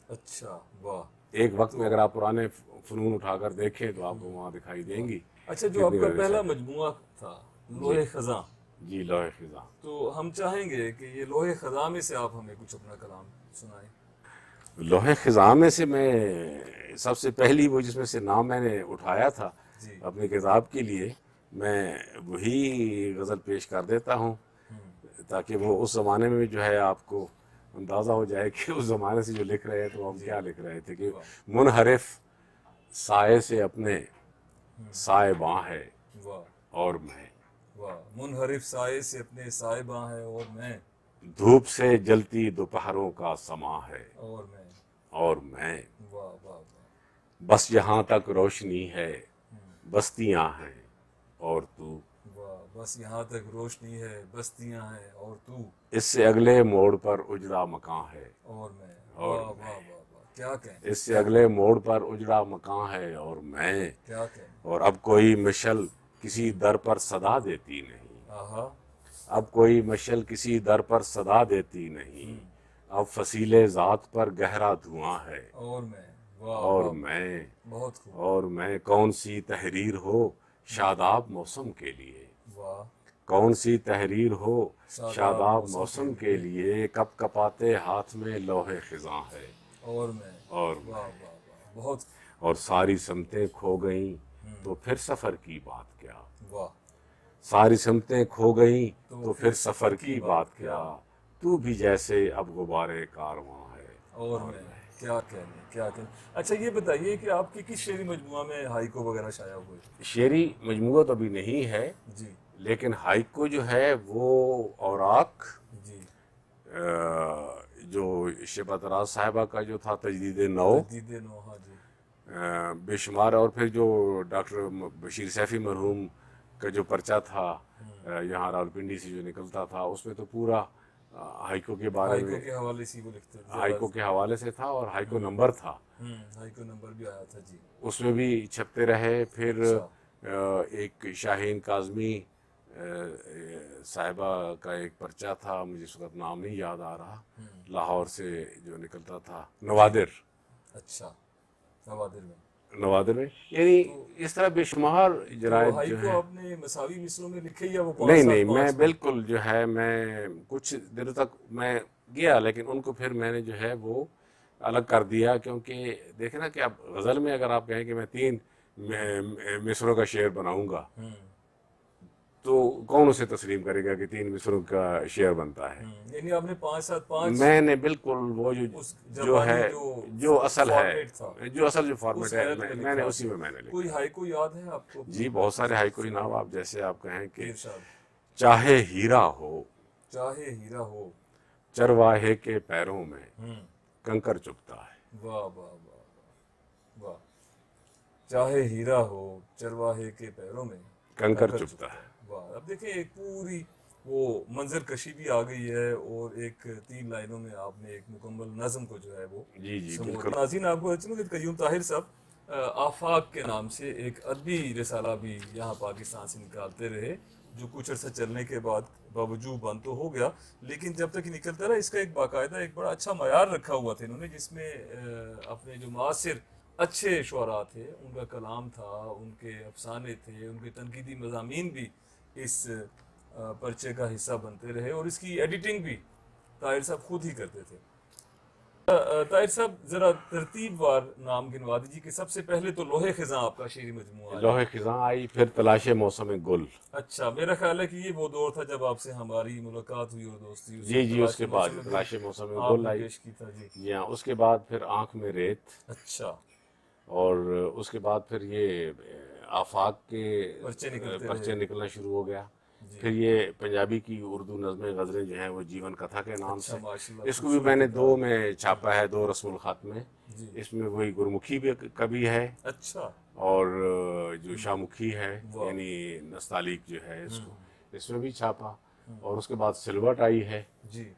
اچھا واہ. ایک وقت میں اگر آپ پرانے فنون اٹھا کر دیکھیں تو آپ کو وہاں دکھائی دیں گی. اچھا جو آپ کا پہلا مجموعہ تھا لوح خزاں. جی لوح خزاں. تو ہم چاہیں گے کہ یہ لوح خزاں میں سے آپ ہمیں کچھ اپنا کلام سنائیں. لوح خزاں میں سے میں سب سے پہلی وہ جس میں سے نام میں نے اٹھایا تھا اپنی کتاب کے لیے میں وہی غزل پیش کر دیتا ہوں تاکہ وہ اس زمانے میں جو ہے آپ کو اندازہ ہو جائے کہ اس زمانے سے جو لکھ رہے ہیں تو ہم کیا لکھ رہے تھے کہ منحرف سائے سے اپنے سائے باں ہے اور میں. منحرف سائے سے اپنے سائے باں ہے اور میں. دھوپ سے جلتی دوپہروں کا سما ہے اور میں. بس یہاں تک روشنی ہے بستیاں ہیں اور تو. بس یہاں تک روشنی ہے بستیاں ہیں اور تو. اس سے اگلے موڑ پر اجڑا مکان ہے اور میں. کیا کہیں. اس سے اگلے موڑ پر اجڑا مکان ہے اور میں. کیا کہیں. اور اب کوئی مشل کسی در پر صدا دیتی نہیں. اب کوئی مشل کسی در پر صدا دیتی نہیں. اب فصیل ذات پر گہرا دھواں ہے اور میں. اور میں. کون سی تحریر ہو شاداب موسم کے لیے. کون سی تحریر ہو شاداب موسم کے لیے. کپ کپاتے ہاتھ میں لوح خزاں ہے اور میں. اور ساری سمتیں کھو گئیں تو پھر سفر کی بات کیا، واہ، ساری سمتیں کھو گئیں تو پھر سفر کی بات کیا، تو بھی جیسے اب غبارے کارواں ہے اور میں کیا کہنے کیا کہنے۔ اچھا یہ بتائیے کہ آپ کی کس شعری مجموعہ میں ہائیکو وغیرہ شائع ہوئے؟ شعری مجموعہ تو ابھی نہیں ہے، جی لیکن ہائیکو جو ہے وہ اوراق جی، جو شبت راز صاحبہ کا جو تھا تجدید نو، تجدید نو، ہاں جی، بے شمار، اور پھر جو ڈاکٹر بشیر سیفی مرحوم کا جو پرچہ تھا یہاں راولپنڈی سے جو نکلتا تھا، اس میں تو پورا ہائیکو کے بارے ہائیکو میں، کے حوالے سے وہ لکھتے تھے، ہائیکو کے حوالے سے تھا، اور ہائیکو نمبر تھا، ہائیکو نمبر بھی آیا تھا جی۔ اس میں بھی چھپتے رہے۔ پھر اچھا، ایک شاہین کاظمی صاحبہ کا ایک پرچہ تھا، مجھے اس وقت نام نہیں یاد آ رہا، لاہور سے جو نکلتا تھا، نوادر، اچھا، نوادر میں۔ نوادر میں، یعنی اس طرح بے شمار تو جرائد جو ہائیکو ہیں۔ آپ نے مساوی مصروں میں لکھے یا وہ نہیں 5 نہیں، 7 میں 5 میں؟ بالکل جو ہے میں کچھ دنوں تک میں گیا، لیکن ان کو پھر میں نے جو ہے وہ الگ کر دیا، کیونکہ دیکھیں نا کہ اب غزل میں اگر آپ کہیں کہ میں 3 مصروں کا شعر بناؤں گا تو کون اسے تسلیم کرے گا کہ 3 مصروں کا شعر بنتا ہے؟ یعنی آپ نے 5 7 5 میں نے بالکل وہ اس جو زبانی ہے جو اصل ہے، فارمیٹ تھا جو اصل جو اس فارمیٹ ہے، حیرت میں میں نے لکھا۔ اسی میں نے لکھا۔ کوئی ہائیکو یاد ہے آپ کو؟ جی بہت سارے ہائیکو جناب، آپ جیسے آپ کہیں کہ ارشاد، چاہے ہیرا ہو چاہے ہیرا ہو، چرواہے کے پیروں میں ہوں، کنکر چبھتا ہے۔ واہ واہ واہ واہ واہ، چاہے ہیرا ہو چرواہے کے پیروں میں کنکر کنکر چبھتا چبھتا ہے۔ ہے۔ واہ، اب دیکھیں ایک پوری وہ منظر کشی بھی آ گئی ہے، اور ایک 3 لائنوں میں آپ نے ایک مکمل نظم کو جو ہے وہ جی جی سمو بالکل۔ دیا۔ ناظرین آپ کو چلوں کہ قیوم طاہر صاحب آفاق کے نام سے ایک ادبی رسالہ بھی یہاں پاکستان سے نکالتے رہے، جو کچھ عرصہ چلنے کے بعد باوجود بند تو ہو گیا، لیکن جب تک یہ نکلتا رہا اس کا ایک باقاعدہ ایک بڑا اچھا معیار رکھا ہوا تھا انہوں نے، جس میں اپنے جو معاصر اچھے شعراء تھے ان کا کلام تھا، ان کے افسانے تھے، ان کے تنقیدی مضامین بھی اس پرچے کا حصہ بنتے رہے، اور اس کی ایڈیٹنگ بھی طاہر صاحب خود ہی کرتے تھے۔ طاہر صاحب ذرا ترتیب وار نام گنوا دیجیے کہ سب سے پہلے تو لوح خزاں آپ کا شعری مجموعہ آیا۔ لوح خزاں آئی، پھر تلاش موسم گل، اچھا، میرا خیال ہے کہ یہ وہ دور تھا جب آپ سے ہماری ملاقات ہوئی اور دوستی ہوئی، جی جی، اس کے بعد موسم گل تلاش موسم آپ گل نے آئی، پیش کی تھا جی۔ جی ہاں، اس کے بعد پھر آنکھ میں ریت، اچھا، اور اس کے بعد پھر یہ آفاق کے پرچے نکلتے پرچے رہے نکلنا شروع ہو گیا۔ جی۔ پھر یہ پنجابی کی اردو نظمیں غزلیں جو ہیں وہ جیون کتھا کے نام اچھا، سے، ماشاء اللہ، اس کو بھی میں نے 2 میں چھاپا ہے، 2 رسم الخط میں۔ جی، اس میں وہی گرمکھی بھی کبھی ہے، اچھا، اور جو شاہمکھی ہے واہ، یعنی نستعلیق جو ہے، اس کو اس میں بھی چھاپا، اور اس کے بعد سلوٹ آئی ہے جی،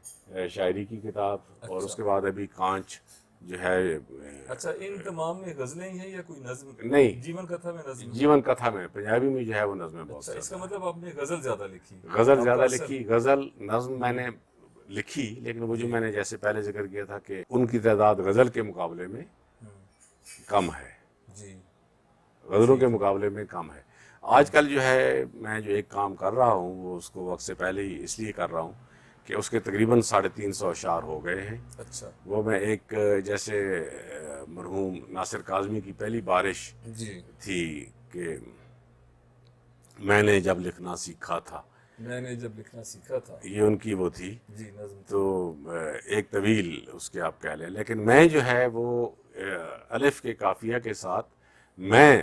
شاعری کی کتاب، اور اس اچھا کے بعد ابھی کانچ جو ہے اچھا، ان تمام میں غزلیں ہی ہیں یا کوئی نظم؟ نہیں، جیون کتھا میں نظم ہے؟ جیون کتھا میں پنجابی میں جو ہے وہ نظمیں بہت اچھا، اس کا زیادہ مطلب آپ نے غزل زیادہ لکھی؟ ہیں۔ غزل آپ زیادہ کا اثر، لکھی، غزل نظم میں نے لکھی، لیکن وہ جو میں نے جیسے پہلے ذکر کیا تھا کہ ان کی تعداد غزل کے مقابلے میں کم ہے، جی غزلوں کے مقابلے میں کم ہے۔ آج کل جو ہے میں جو ایک کام کر رہا ہوں وہ اس کو وقت سے پہلے ہی اس لیے کر رہا ہوں کہ اس کے تقریباً 350 اشعار ہو گئے ہیں۔ اچھا، وہ میں ایک جیسے مرحوم ناصر کاظمی کی پہلی بارش جی، تھی کہ میں نے جب لکھنا سیکھا تھا، میں نے جب لکھنا سیکھا تھا، یہ ان کی وہ تھی، جی نظم تھی۔ تو ایک طویل اس کے آپ کہہ لیں، لیکن میں جو ہے وہ الف کے قافیہ کے ساتھ میں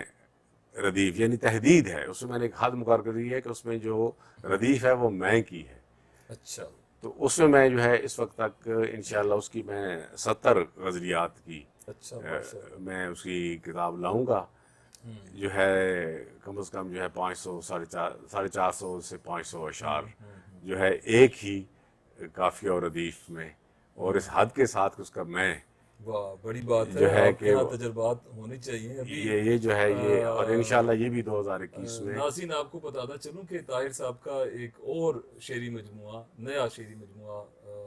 ردیف یعنی تحدید ہے، اس میں نے ایک حد مقرر کری ہے کہ اس میں جو ردیف ہے وہ میں کی ہے، اچھا، تو اس میں جو ہے اس وقت تک انشاءاللہ اس کی میں 70 غزلیات کی اچھا، ماشاء اللہ، میں اس کی کتاب لاؤں گا، جو ہے کم از کم جو ہے 500 450 سے 500 اشعار جو ہے ایک ہی قافیہ اور ردیف میں، اور اس حد کے ساتھ اس کا میں واہ، بڑی بات ہے، جو ہے آپ کے کہ ہاں تجربات ہونے چاہیے ابھی۔ یہ جو ہے یہ، اور انشاءاللہ یہ بھی 2021 میں۔ ناظرین آپ کو بتاتا چلوں کہ طاہر صاحب کا ایک اور شعری مجموعہ، نیا شعری مجموعہ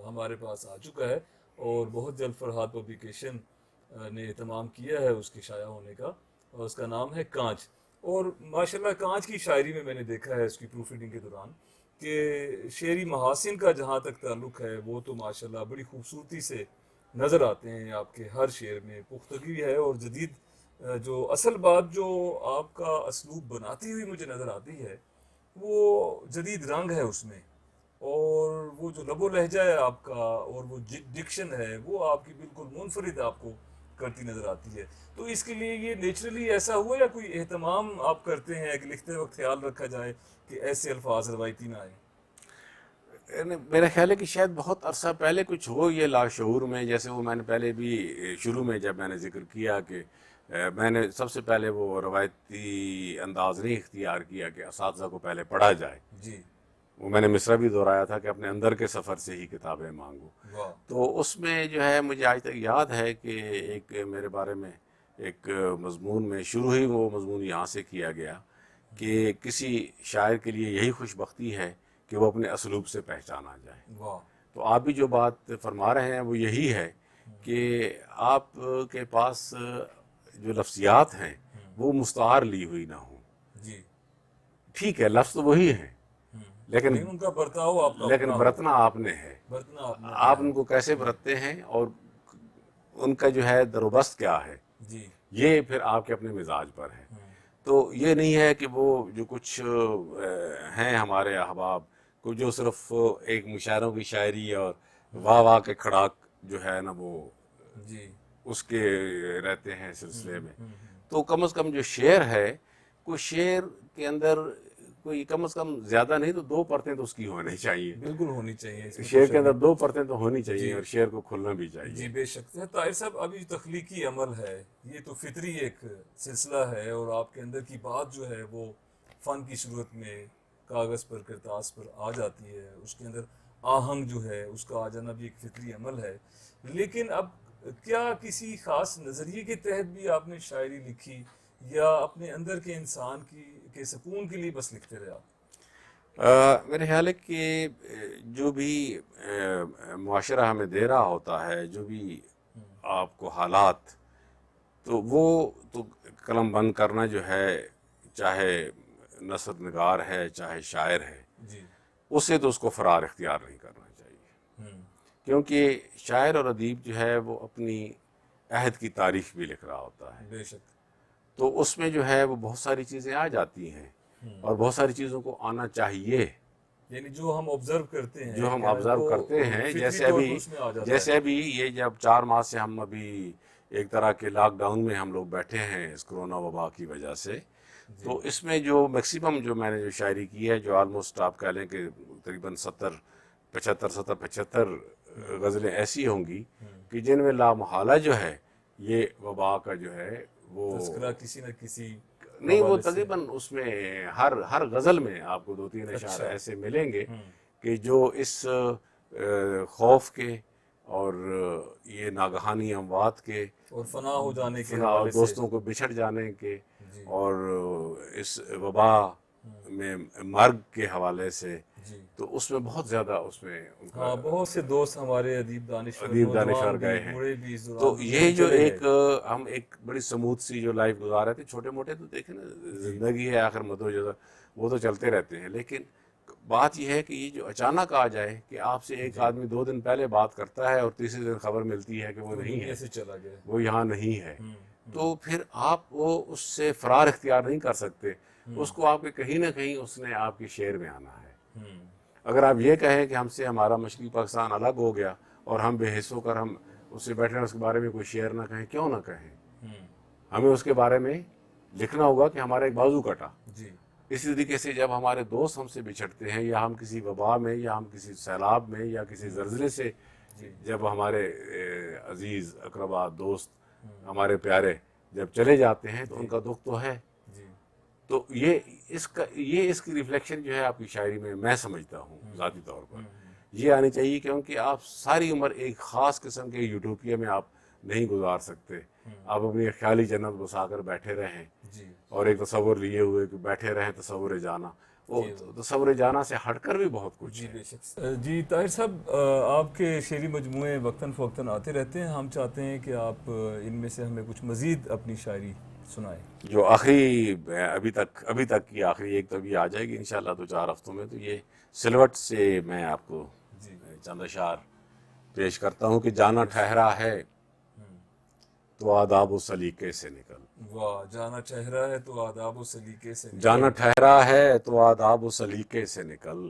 ہمارے پاس آ چکا ہے، اور بہت جلد فرحاد پبلیکیشن نے اہتمام کیا ہے اس کے شائع ہونے کا، اور اس کا نام ہے کانچ۔ اور ماشاءاللہ کانچ کی شاعری میں نے دیکھا ہے اس کی پروف ریڈنگ کے دوران کہ شعری محاسن کا جہاں تک تعلق ہے وہ تو ماشاءاللہ بڑی خوبصورتی سے نظر آتے ہیں آپ کے ہر شعر میں، پختگی ہے اور جدید جو اصل بات جو آپ کا اسلوب بناتی ہوئی مجھے نظر آتی ہے وہ جدید رنگ ہے اس میں، اور وہ جو لب و لہجہ ہے آپ کا، اور وہ ڈکشن ہے وہ آپ کی بالکل منفرد آپ کو کرتی نظر آتی ہے. تو اس کے لیے یہ نیچرلی ایسا ہوا یا کوئی اہتمام آپ کرتے ہیں کہ لکھتے وقت خیال رکھا جائے کہ ایسے الفاظ روایتی نہ آئیں؟ میرا خیال ہے کہ شاید بہت عرصہ پہلے کچھ ہو یہ لاشعور میں، جیسے وہ میں نے پہلے بھی شروع میں جب میں نے ذکر کیا کہ میں نے سب سے پہلے وہ روایتی انداز نہیں اختیار کیا کہ اساتذہ کو پہلے پڑھا جائے. جی. وہ میں نے مصرع بھی دہرایا تھا کہ اپنے اندر کے سفر سے ہی کتابیں مانگو. واہ. تو اس میں جو ہے مجھے آج تک یاد ہے کہ ایک میرے بارے میں ایک مضمون میں شروع ہی وہ مضمون یہاں سے کیا گیا کہ کسی شاعر کے لیے یہی خوش بختی ہے کہ وہ اپنے اسلوب سے پہچانا جائے. واہ. تو آپ بھی جو بات فرما رہے ہیں وہ یہی ہے کہ آپ کے پاس جو لفظیات ہیں وہ مستعار لی ہوئی نہ ہوں. جی. ٹھیک ہے، لفظ تو وہی ہیں لیکن ان کا برتاؤ آپ کا لیکن اپنا ہو. برتنا آپ نے ہے. برتنا آپ نے آپ اپنا ان کو کیسے برتتے ہیں اور ان کا جو ہے دروبست کیا ہے، جی. یہ پھر آپ کے اپنے مزاج پر ہے. تو یہ نہیں ہے کہ وہ جو کچھ ہیں ہمارے احباب کو جو صرف ایک مشاعروں کی شاعری اور واہ واہ کے کھڑاک جو ہے نا وہ جی. اس کے رہتے ہیں سلسلے میں. تو کم از کم جو شعر ہے، کوئی شعر کے اندر کوئی کم از کم زیادہ نہیں تو 2 پرتیں تو اس کی ہونی چاہیے. بالکل ہونی چاہیے اس میں شعر کچھ کے اندر ابھی. 2 پرتیں تو ہونی چاہیے جی. اور شعر کو کھلنا بھی جی چاہیے. بے شک. طاہر صاحب ابھی تخلیقی عمل ہے، یہ تو فطری ایک سلسلہ ہے، اور آپ کے اندر کی بات جو ہے وہ فن کی صورت میں کاغذ پر کرتاس پر آ جاتی ہے، اس کے اندر آہنگ جو ہے اس کا آ جانا بھی ایک فطری عمل ہے. لیکن اب کیا کسی خاص نظریے کے تحت بھی آپ نے شاعری لکھی، یا اپنے اندر کے انسان کے سکون کے لیے بس لکھتے رہے آپ؟ میرے خیال ہے کہ جو بھی معاشرہ ہمیں دے رہا ہوتا ہے، جو بھی آپ کو حالات، تو وہ تو قلم بند کرنا جو ہے، چاہے نثر نگار ہے چاہے شاعر ہے، جی. اسے تو اس کو فرار اختیار نہیں کرنا چاہیے. کیونکہ شاعر اور ادیب جو ہے وہ اپنی عہد کی تاریخ بھی لکھ رہا ہوتا ہے. بے شک. تو اس میں جو ہے وہ بہت ساری چیزیں آ جاتی ہیں اور بہت ساری چیزوں کو آنا چاہیے یعنی جو ہم آبزرو کرتے ہیں جو ہم کیا ہے آبزرو وہ کرتے ہیں. فطری طور پر اس میں آ جاتا ہے. جیسے ابھی یہ جب 4 ماہ سے ہم ابھی ایک طرح کے لاک ڈاؤن میں ہم لوگ بیٹھے ہیں اس کرونا وبا کی وجہ سے، تو اس میں جو میکسیمم جو میں نے جو شاعری کی ہے، جو آلموسٹ آپ کہہ لیں کہ تقریباً 75 غزلیں ایسی ہوں گی کہ جن میں لامحالہ جو ہے یہ وبا کا جو ہے وہ تذکرہ کسی نہ کسی نہیں، وہ حوالے سے. تقریباً اس میں ہر غزل میں آپ کو 2-3 اشعار اچھا. ایسے ملیں گے کہ جو اس خوف کے اور یہ ناگہانی اموات کے اور فنا ہو جانے کے اور حوالے سے. دوستوں کو بچھڑ جانے کے جی. اور اس وبا میں مرگ کے حوالے سے، جی. تو اس میں بہت زیادہ اس میں ان کا ہاں، بہت سے دوست ہمارے ادیب دانشور ادیب نوجوان دانشور بھی گئے ہیں. بوڑھے بھی اس تو دوران دنیا یہ سے جو چلے ایک گئے. ہم ایک بڑی سموتھ سی جو لائف گزار رہے تھے، چھوٹے موٹے تو دیکھیں نا، زندگی ہے آخر مدو جزا، وہ تو چلتے رہتے ہیں. لیکن بات یہ ہے کہ یہ جو اچانک آ جائے کہ آپ سے ایک آدمی 2 دن پہلے بات کرتا ہے اور تیسرے دن خبر ملتی ہے کہ وہ نہیں دنیا ہے، سے چلا گیا. وہ یہاں نہیں ہے، تو پھر آپ وہ اس سے فرار اختیار نہیں کر سکتے. اس کو آپ کے کہیں نہ کہیں اس نے آپ کے شعر میں آنا ہے. اگر آپ یہ کہیں کہ ہم سے ہمارا مشرقی پاکستان الگ ہو گیا اور ہم بے حس ہو کر ہم اس سے بیٹھے اس کے بارے میں کوئی شعر نہ کہیں، کیوں نہ کہیں؟ ہمیں اس کے بارے میں لکھنا ہوگا کہ ہمارا ایک بازو کٹا. جی. اسی طریقے سے جب ہمارے دوست ہم سے بچھڑتے ہیں، یا ہم کسی وبا میں یا ہم کسی سیلاب میں یا کسی زلزلے سے جب ہمارے عزیز اقربا دوست ہمارے پیارے جب چلے جاتے ہیں تو ان کا دکھ تو ہے. جی. تو یہ اس کی ریفلیکشن جو ہے آپ کی شاعری میں سمجھتا ہوں ذاتی طور پر یہ آنی چاہیے، کیونکہ آپ ساری عمر ایک خاص قسم کے یوٹوپیا میں آپ نہیں گزار سکتے. آپ اپنی خیالی جنت بسا کر بیٹھے رہیں جی. اور ایک تصور لیے ہوئے کہ بیٹھے رہیں تصور جانا. وہ تصور جانا سے ہٹ کر بھی بہت کچھ جی ہے. بے شک. جی طاہر صاحب، آپ کے شعری مجموعے وقتاً فوقتاً آتے رہتے ہیں، ہم چاہتے ہیں کہ آپ ان میں سے ہمیں کچھ مزید اپنی شاعری سنائیں. جو آخری ابھی تک کی آخری ایک تو ابھی آ جائے گی انشاءاللہ 2-4 ہفتوں میں، تو یہ سلوٹ سے میں آپ کو چند اشعار پیش کرتا ہوں کہ جانا ٹھہرا ہے تو آداب و سلیقے سے نکل. واہ، جانا ٹھہرا ہے تو آداب و سلیقے سے نکل. جانا ٹھہرا ہے تو آداب و سلیقے سے نکل.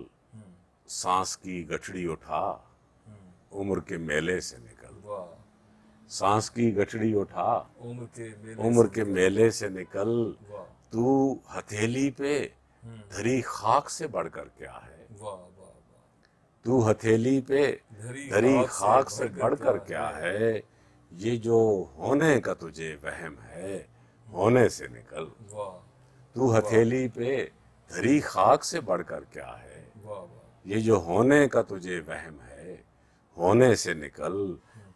سانس کی گٹھڑی اٹھا عمر کے میلے سے نکل. واہ، سانس کی گٹھڑی اٹھا عمر کے میلے عمر سے کے نکل. میلے سے نکل. واہ تو ہتھیلی پہ دھری خاک سے بڑھ کر کیا ہے. واہ واہ واہ. تو ہتھیلی پہ دھری دھری خاک سے بڑھ کر کیا ہے. یہ جو ہونے کا تجھے وہم ہے ہونے سے نکل. واہ تو ہتھیلی پہ دھری خاک سے بڑھ کر کیا ہے. واہ واہ. یہ جو ہونے کا تجھے وہم ہے ہونے سے نکل.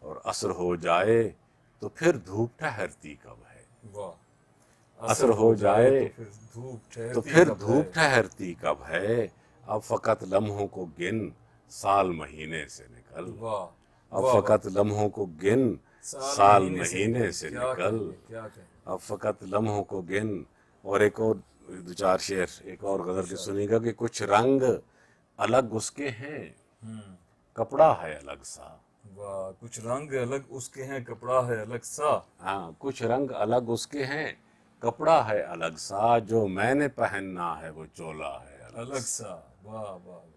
اور عصر ہو جائے تو پھر دھوپ ٹھہرتی کب ہے. واہ، عصر ہو جائے تو پھر دھوپ تو ٹھہرتی پھر کب دھوپ ہے. ٹھہرتی کب ہے. اب فقط لمحوں کو گن سال مہینے سے نکل. واہ اب واہ واہ. فقط لمحوں کو گن سال مہینے سے کیا نکل. کہیں گے، کیا کہیں. اب فقط لمحوں کو گن. اور ایک اور دو چار شعر ایک اور غزل کی سنی گا کہ کچھ رنگ الگ اس کے ہیں کپڑا ہے الگ سا. واہ، کچھ رنگ الگ اس کے ہیں کپڑا ہے الگ سا. ہاں کچھ رنگ الگ اس کے ہیں کپڑا ہے الگ سا. جو میں نے پہننا ہے وہ چولا ہے الگ سا. واہ واہ واہ.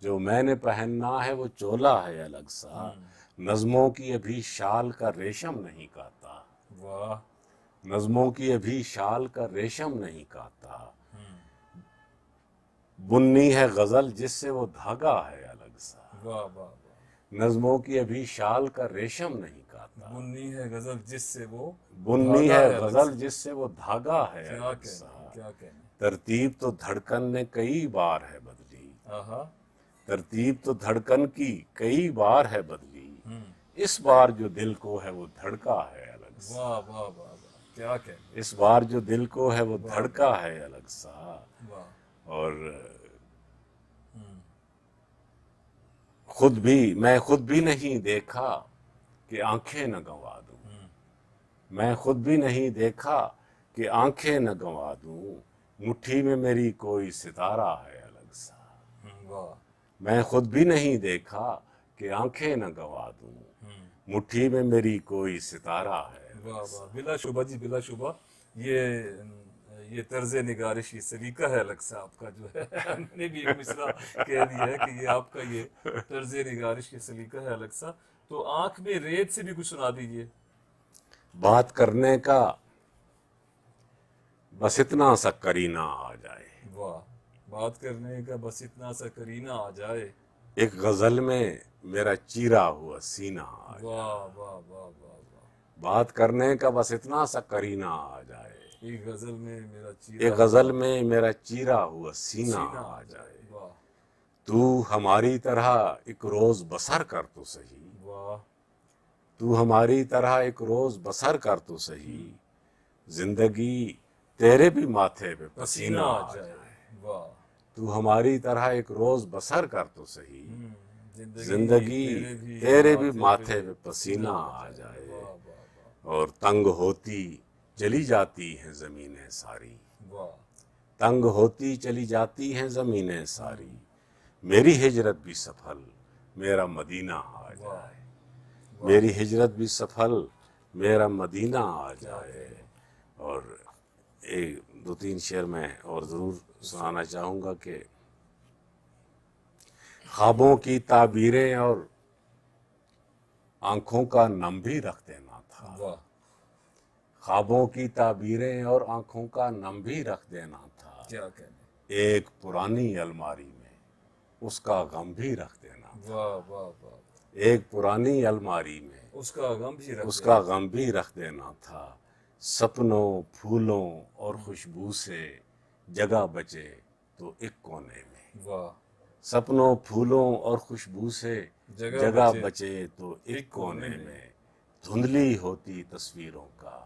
جو میں نے پہننا ہے وہ چولا ہے الگ سا. نظموں کی ابھی شال کا ریشم نہیں کاتا. واہ نظموں کی ابھی شال کا ریشم نہیں کاتا. بننی ہے غزل جس سے وہ دھاگا ہے الگ سا. واہ واہ واہ. نظموں کی ابھی شال کا ریشم نہیں کاتا. بننی ہے غزل جس سے وہ بننی دھاگا ہے الگ غزل سا. جس سے وہ دھاگا ہے کیا الگ کہنے، سا. کیا کہنے. ترتیب تو دھڑکن نے کئی بار ہے بدلی. آہا. ترتیب تو دھڑکن کی کئی بار ہے بدلی. اس بار جو دل کو ہے وہ دھڑکا ہے الگ سا. واہ واہ واہ واہ. کیا کہنے. اس بار جو دل کو ہے وہ دھڑکا ہے الگ سا. واہ. اور میں خود بھی نہیں دیکھا کہ آنکھیں نہ گنوا دوں. میں خود بھی نہیں دیکھا کہ آنکھیں نہ گنوا دوں. مٹھی میں میری کوئی ستارہ ہے الگ سا. واہ. میں خود بھی نہیں دیکھا کہ آنکھیں نہ گنوا دوں. مٹھی میں میری کوئی ستارہ ہے. واہ واہ. بلا شبہ جی، بلا شبہ یہ طرز نگارش، یہ سلیقہ ہے الگ سا آپ کا جو ہے. ہم نے بھی ایک مصرع کہہ دیا ہے کہ یہ آپ کا یہ طرز نگارش کے سلیقہ ہے الگ سا. تو آنکھ میں ریت سے بھی کچھ سنا دیجیے. بات کرنے کا بس اتنا سا کرینہ آ جائے. واہ. بات کرنے کا بس اتنا سا کرینہ آ جائے. ایک غزل میں میرا چیرا ہوا سینہ آ جائے. واہ واہ واہ واہ واہ. بات کرنے کا بس اتنا سا کرینہ آ جائے. ایک غزل میں میرا چیرا ایک غزل میں میرا چیرا ہوا سینہ آ جائے. واہ تو ہماری طرح ایک روز بسر کر تو صحیح. واہ. تو ہماری طرح ایک روز بسر کر تو صحیح. زندگی تیرے بھی ماتھے پہ پسینہ آ جائے. واہ. تو ہماری طرح ایک روز بسر کر تو صحیح. زندگی تیرے بھی ماتھے پہ پسینہ آ جائے. واہ واہ واہ. اور تنگ ہوتی چلی جاتی ہیں زمینیں ساری. واہ. تنگ ہوتی چلی جاتی ہیں زمینیں ساری. میری ہجرت بھی سفل میرا مدینہ آ جائے. میری ہجرت بھی سفل میرا مدینہ آ جائے. اور ایک دو تین شعر میں اور ضرور سنانا چاہوں گا کہ خوابوں کی تعبیریں اور آنکھوں کا نم بھی رکھ دینا تھا. واہ. خوابوں کی تعبیریں اور آنکھوں کا نم بھی رکھ دینا تھا. کیا کہنے. ایک پرانی الماری میں اس کا غم بھی رکھ دینا تھا. واہ واہ واہ. ایک پرانی الماری میں اس کا غم بھی رکھ اس کا غم بھی رکھ دینا تھا. سپنوں پھولوں اور خوشبو سے جگہ بچے تو ایک کونے میں. واہ. سپنوں پھولوں اور خوشبو سے جگہ بچے تو ایک کونے میں. دھندلی ہوتی تصویروں کا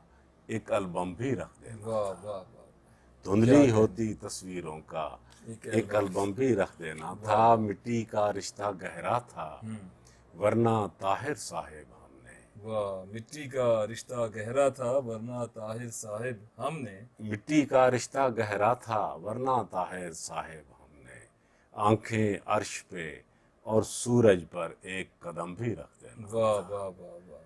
ایک البم بھی رکھ دینا. واہ واہ واہ. دھندلی ہوتی تصویروں کا ایک البم بھی رکھ دینا تھا. مٹی کا رشتہ گہرا تھا ورنہ طاہر صاحب ہم نے. واہ. مٹی کا رشتہ گہرا تھا ورنہ طاہر صاحب ہم نے. مٹی کا رشتہ گہرا تھا ورنہ طاہر صاحب ہم نے. آنکھیں عرش پہ اور سورج پر ایک قدم بھی رکھ دینا. واہ واہ واہ واہ واہ.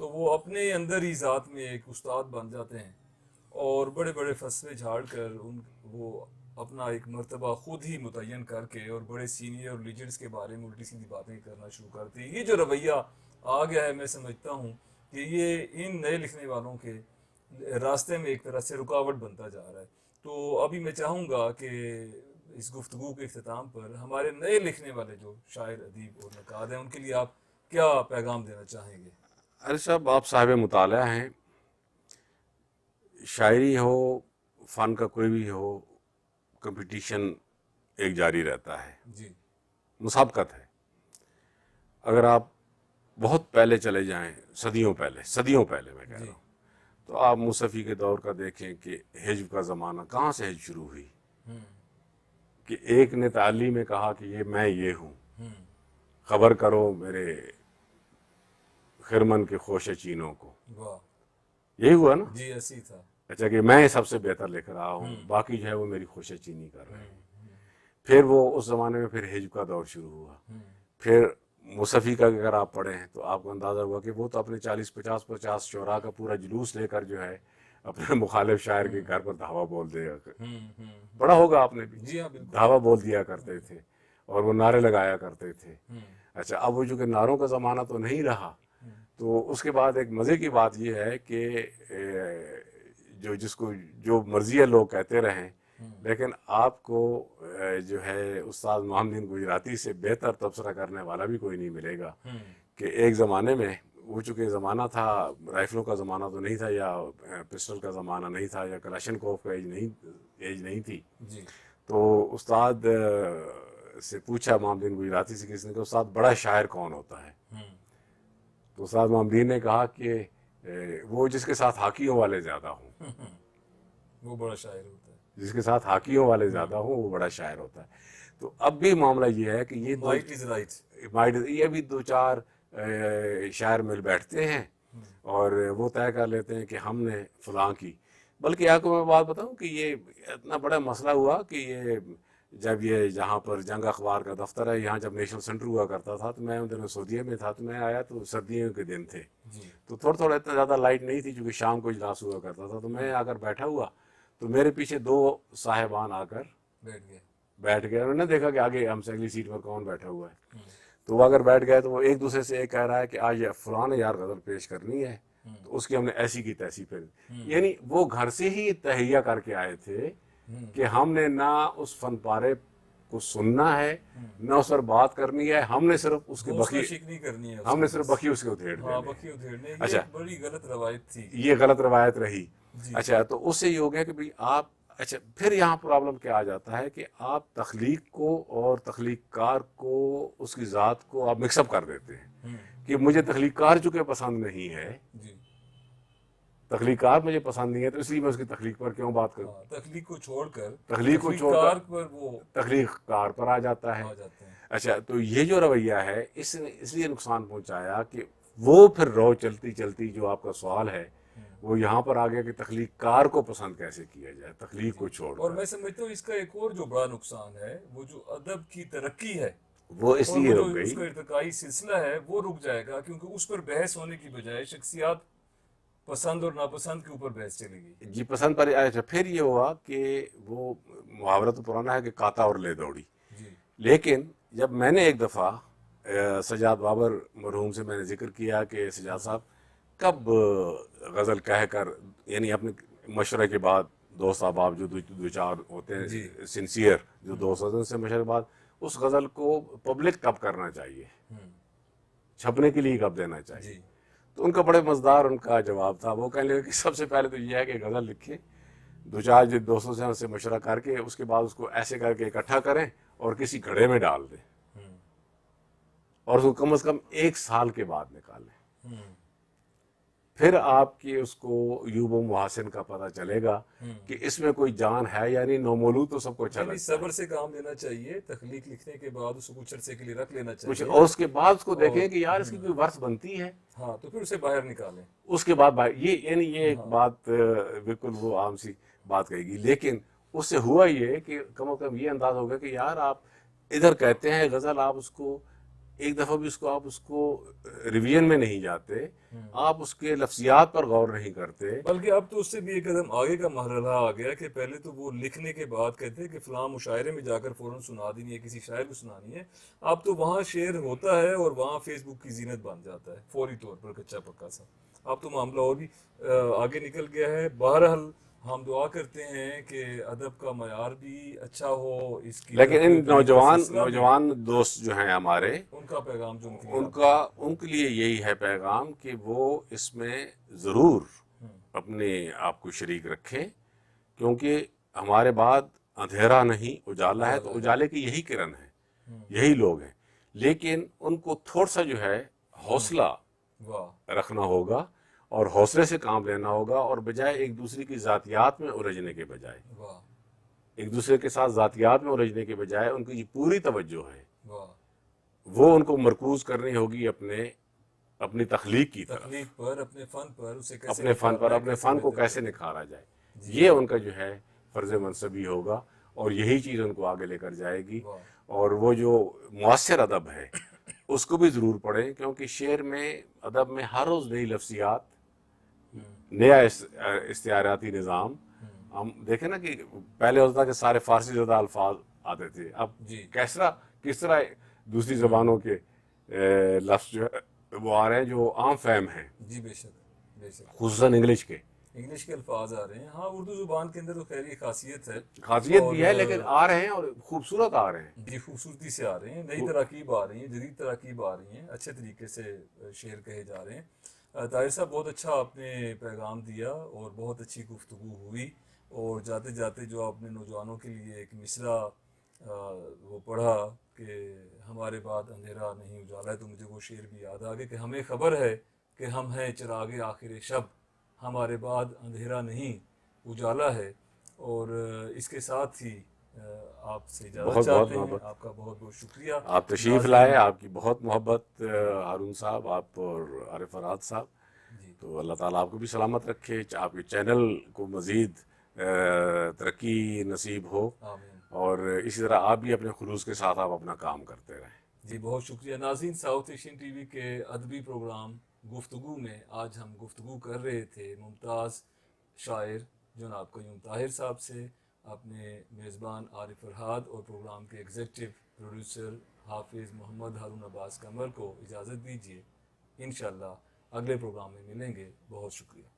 تو وہ اپنے اندر ہی ذات میں ایک استاد بن جاتے ہیں اور بڑے بڑے فلسفے جھاڑ کر وہ اپنا ایک مرتبہ خود ہی متعین کر کے اور بڑے سینئر اور لیجنڈس کے بارے میں الٹی سیدھی باتیں کرنا شروع کرتے ہیں. یہ جو رویہ آ گیا ہے میں سمجھتا ہوں کہ یہ ان نئے لکھنے والوں کے راستے میں ایک طرح سے رکاوٹ بنتا جا رہا ہے. تو ابھی میں چاہوں گا کہ اس گفتگو کے اختتام پر ہمارے نئے لکھنے والے جو شاعر ادیب اور نقاد ہیں ان کے لیے آپ کیا پیغام دینا چاہیں گے؟ ارے صاحب آپ صاحب مطالعہ ہیں. شاعری ہو فن کا کوئی بھی ہو کمپٹیشن ایک جاری رہتا ہے, جی مسابقت ہے. اگر آپ بہت پہلے چلے جائیں صدیوں پہلے میں کہہ رہا جی ہوں, تو آپ مصطفی کے دور کا دیکھیں کہ حجب کا زمانہ کہاں سے حجب شروع ہوئی, ہوں کہ ایک نے تعلیم میں کہا کہ میں یہ ہوں, ہوں خبر کرو میرے خرمن کے خوش چینوں کو. واہ یہی ہوا نا. جی ایسی تھا. اچھا کہ میں سب سے بہتر لکھ رہا ہوں, باقی جو ہے وہ میری خوش چینی کر رہے ہیں. ہوں پھر وہ اس زمانے میں پھر حجب کا دور شروع ہوا. ہوں پھر مصطفی کا اگر آپ پڑھیں تو آپ کو اندازہ ہوا کہ وہ تو اپنے 40-50 شعراء کا پورا جلوس لے کر جو ہے اپنے مخالف شاعر کے گھر پر دھاوا بول دے گا. ہوں پڑھا ہوگا آپ نے بھی, جی ہاں بالکل. دھاوا بول دیا کرتے تھے اور وہ نعرے لگایا کرتے تھے. ہوں اچھا اب وہ جو کہ نعروں کا زمانہ تو نہیں رہا, تو اس کے بعد ایک مزے کی بات یہ ہے کہ جس کو جو مرضی ہے لوگ کہتے رہیں, لیکن آپ کو جو ہے استاد محمد الدین گجراتی سے بہتر تبصرہ کرنے والا بھی کوئی نہیں ملے گا. کہ ایک زمانے میں وہ چونکہ زمانہ تھا, رائفلوں کا زمانہ تو نہیں تھا, یا پسٹل کا زمانہ نہیں تھا, یا کلاشنکوف کا ایج نہیں تھی. جی تو استاد سے پوچھا محمد الدین گجراتی سے کسی نے کہ استاد بڑا شاعر کون ہوتا ہے؟ تو استاد محمد الدین نے کہا کہ وہ جس کے ساتھ ہاکیوں والے زیادہ ہوں, وہ بڑا شاعر ہوتا ہے. جس کے ساتھ ہاکیوں والے زیادہ ہوں وہ بڑا شاعر ہوتا ہے. تو اب بھی معاملہ یہ ہے کہ Might is right. یہ بھی 2-4 شاعر مل بیٹھتے ہیں اور وہ طے کر لیتے ہیں کہ ہم نے فلاں کی. بلکہ آپ کو میں بات بتاؤں کہ یہ اتنا بڑا مسئلہ ہوا کہ یہ جب یہ جہاں پر جنگ اخبار کا دفتر ہے, یہاں جب نیشنل سینٹر ہوا کرتا تھا, تو میں ان دنوں سعودیہ میں تھا, تو میں آیا تو سردیوں کے دن تھے, تو تھوڑا اتنا زیادہ لائٹ نہیں تھی چونکہ شام کو اجلاس ہوا کرتا تھا. تو میں آ کر بیٹھا ہوا, تو میرے پیچھے 2 صاحبان آ کر بیٹھ گئے. انہوں نے دیکھا کہ آگے ہم سے اگلی سیٹ پر کون بیٹھا ہوا ہے, تو وہ اگر بیٹھ گئے تو وہ ایک دوسرے سے ایک کہہ رہا ہے کہ آج فلاں نے یار غزل پیش کرنی ہے, تو اس کی ہم نے ایسی کی تیسی پھر. یعنی وہ گھر سے ہی تہیہ کر کے آئے تھے کہ ہم نے نہ اس فن پارے کو سننا ہے, نہ اس پر بات کرنی ہے, ہم نے صرف اس کے بخی کرنی ہے, ہم نے صرف بخی اس کے ادھیڑ دے. اچھا بڑی غلط روایت تھی, یہ غلط روایت رہی. اچھا تو اس سے یہ ہو گیا کہ بھئی آپ, اچھا پھر یہاں پرابلم کیا آ جاتا ہے کہ آپ تخلیق کو اور تخلیق کار کو, اس کی ذات کو آپ مکس اپ کر دیتے ہیں کہ مجھے تخلیق کار چونکہ پسند نہیں ہے, تخلیق کار مجھے پسند نہیں ہے, تو اس لیے میں اس کی تخلیق پر کیوں بات کروں. تخلیق کو چھوڑ کر وہ تخلیق کار پر آ جاتا ہے. اچھا تو یہ جو رویہ ہے اس نے اس لیے نقصان پہنچایا کہ وہ پھر رو چلتی چلتی جو آپ کا سوال ہے وہ یہاں پر آ گیا کہ تخلیق کار کو پسند کیسے کیا جائے تخلیق کو چھوڑ. اور میں سمجھتا ہوں اس کا ایک اور جو بڑا نقصان ہے وہ جو ادب کی ترقی ہے وہ اس لیے رک گئی, اس کا ارتقائی سلسلہ ہے وہ رک جائے گا, کیونکہ اس پر بحث ہونے کی بجائے شخصیات پسند اور ناپسند کے اوپر بحث چلے گی. جی پسند پر. اچھا پھر یہ ہوا کہ وہ محاورہ تو پرانا ہے کہ کاتا اور لے دوڑی. لیکن جب میں نے ایک دفعہ سجاد بابر مرحوم سے میں نے ذکر کیا کہ سجاد صاحب کب غزل کہہ کر, یعنی اپنے مشورے کے بعد دوست احباب جو 2-4 ہوتے ہیں سنسیئر جو دوست ہوتے ہیں اس سے مشورے کے بعد اس غزل کو پبلک کب کرنا چاہیے, چھپنے کے لیے کب دینا چاہیے. تو ان کا بڑے مزدار ان کا جواب تھا. وہ کہنے لگے کہ سب سے پہلے تو یہ ہے کہ غزل لکھیں, 2-4 دوستوں سے ان سے مشورہ کر کے اس کے بعد اس کو ایسے کر کے اکٹھا کریں اور کسی گھڑے میں ڈال دیں, اور اس کو کم از کم 1 سال کے بعد نکالیں. پھر آپ کی اس کو یوب و محاسن کا پتہ چلے گا کہ اس میں کوئی جان ہے, یعنی نومولود تو سب کو اچھا لگتا ہے. صبر سے کام لینا چاہیے, تخلیق لکھنے کے بعد اس کو کچھ عرصے کے لیے رکھ لینا چاہیے, اور اس کے بعد اس کو دیکھیں کہ یار اس کی کوئی ورث بنتی ہے, ہاں تو پھر اسے باہر نکالیں. اس کے بعد یہ یعنی یہ ایک بات بالکل وہ عام سی بات کہے گی. لیکن اس سے ہوا یہ کہ کم از کم یہ انداز ہوگا کہ یار آپ ادھر کہتے ہیں غزل, آپ اس کو ایک دفعہ بھی آپ اس کو ریویژن میں نہیں جاتے، آپ اس کے لفظیات پر غور نہیں کرتے. بلکہ اب تو اس سے بھی ایک قدم آگے کا مرحلہ آ گیا کہ پہلے تو وہ لکھنے کے بعد کہتے کہ فلاں مشاعرے میں جا کر فوراً سنا دینی ہے، کسی شاعر کو سنانی ہے. اب تو وہاں شعر ہوتا ہے اور وہاں فیس بک کی زینت بن جاتا ہے فوری طور پر، کچا پکا سا. اب تو معاملہ اور بھی آگے نکل گیا ہے. بہرحال ہم دعا کرتے ہیں کہ ادب کا معیار بھی اچھا ہو، اس کی لیکن ان ترقی کا سلسلہ بھی. نوجوان دوست جو ہیں ہمارے، ان کا پیغام جو ان کے لیے ان کے لیے یہی ہے پیغام کہ وہ اس میں ضرور اپنے آپ کو شریک رکھیں، کیونکہ ہمارے بعد اندھیرا نہیں اجالا ہے. تو اجالے کی یہی کرن ہے، یہی لوگ ہیں. لیکن ان کو تھوڑا سا جو ہے حوصلہ واہ رکھنا ہوگا اور حوصلے سے کام لینا ہوگا، اور بجائے ایک دوسرے کی ذاتیات میں الجھنے کے بجائے، واہ ایک دوسرے کے ساتھ ذاتیات میں الجھنے کے بجائے ان کی پوری توجہ ہے واہ وہ ان کو مرکوز کرنی ہوگی اپنی تخلیق کی طرف، تخلیق پر، اپنے فن پر، اسے کیسے اپنے فن پر، نکھارنا ہے، اپنے کیسے فن کو بہتر کیسے کرنا ہے. نکھارا جائے. جی یہ ان کا جو ہے فرض منصبی ہوگا، اور یہی چیز ان کو آگے لے کر جائے گی. واہ اور وہ جو معاصر ادب ہے اس کو بھی ضرور پڑھیں، کیونکہ شعر میں، ادب میں ہر روز نئی لفظیات، نیا استعاراتی نظام. ہم دیکھیں نا کہ پہلے ہوتا تھا کہ سارے فارسی زدہ الفاظ آتے تھے، اب جی کس طرح دوسری زبانوں کے لفظ جو ہے وہ آ رہے ہیں جو عام فہم ہیں، جی بے شک بے شک. خصوصاً انگلش کے. انگلش کے الفاظ آ رہے ہیں. ہاں اردو زبان کے اندر تو خیر یہ خاصیت ہے. خاصیت اور بھی ہے، لیکن آ رہے ہیں اور خوبصورت آ رہے ہیں. جی خوبصورتی سے آ رہے ہیں، نئی تراکیب آ رہی ہیں، جدید تراکیب آ رہی ہیں، اچھے طریقے سے شعر کہے جا رہے ہیں. طاہر صاحب بہت اچھا آپ نے پیغام دیا اور بہت اچھی گفتگو ہوئی. اور جاتے جاتے جو آپ نے نوجوانوں کے لیے ایک مصرع وہ پڑھا کہ ہمارے بعد اندھیرا نہیں اجالا ہے، تو مجھے وہ شعر بھی یاد آ گیا کہ ہمیں خبر ہے کہ ہم ہیں چراغ آخر شب، ہمارے بعد اندھیرا نہیں اجالا ہے. اور اس کے ساتھ ہی آپ سے اجازت بہت بہت چاہتے ہیں. محبت، آپ کا بہت بہت شکریہ. آپ تشریف ناظرین لائے، آپ کی بہت محبت ہارون صاحب، آپ اور عارف فرحات صاحب. جی تو اللہ تعالیٰ آپ کو بھی سلامت رکھے، آپ کے چینل کو مزید ترقی نصیب ہو، آمین. اور اسی طرح آپ بھی اپنے خلوص کے ساتھ آپ اپنا کام کرتے رہیں. جی بہت شکریہ. ناظرین، ساؤتھ ایشین ٹی وی کے ادبی پروگرام گفتگو میں آج ہم گفتگو کر رہے تھے ممتاز شاعر جناب قیوم طاہر صاحب سے. اپنے میزبان عارف فرحات اور پروگرام کے ایگزیکٹو پروڈیوسر حافظ محمد ہارون عباس قمر کو اجازت دیجیے. انشاءاللہ اگلے پروگرام میں ملیں گے. بہت شکریہ.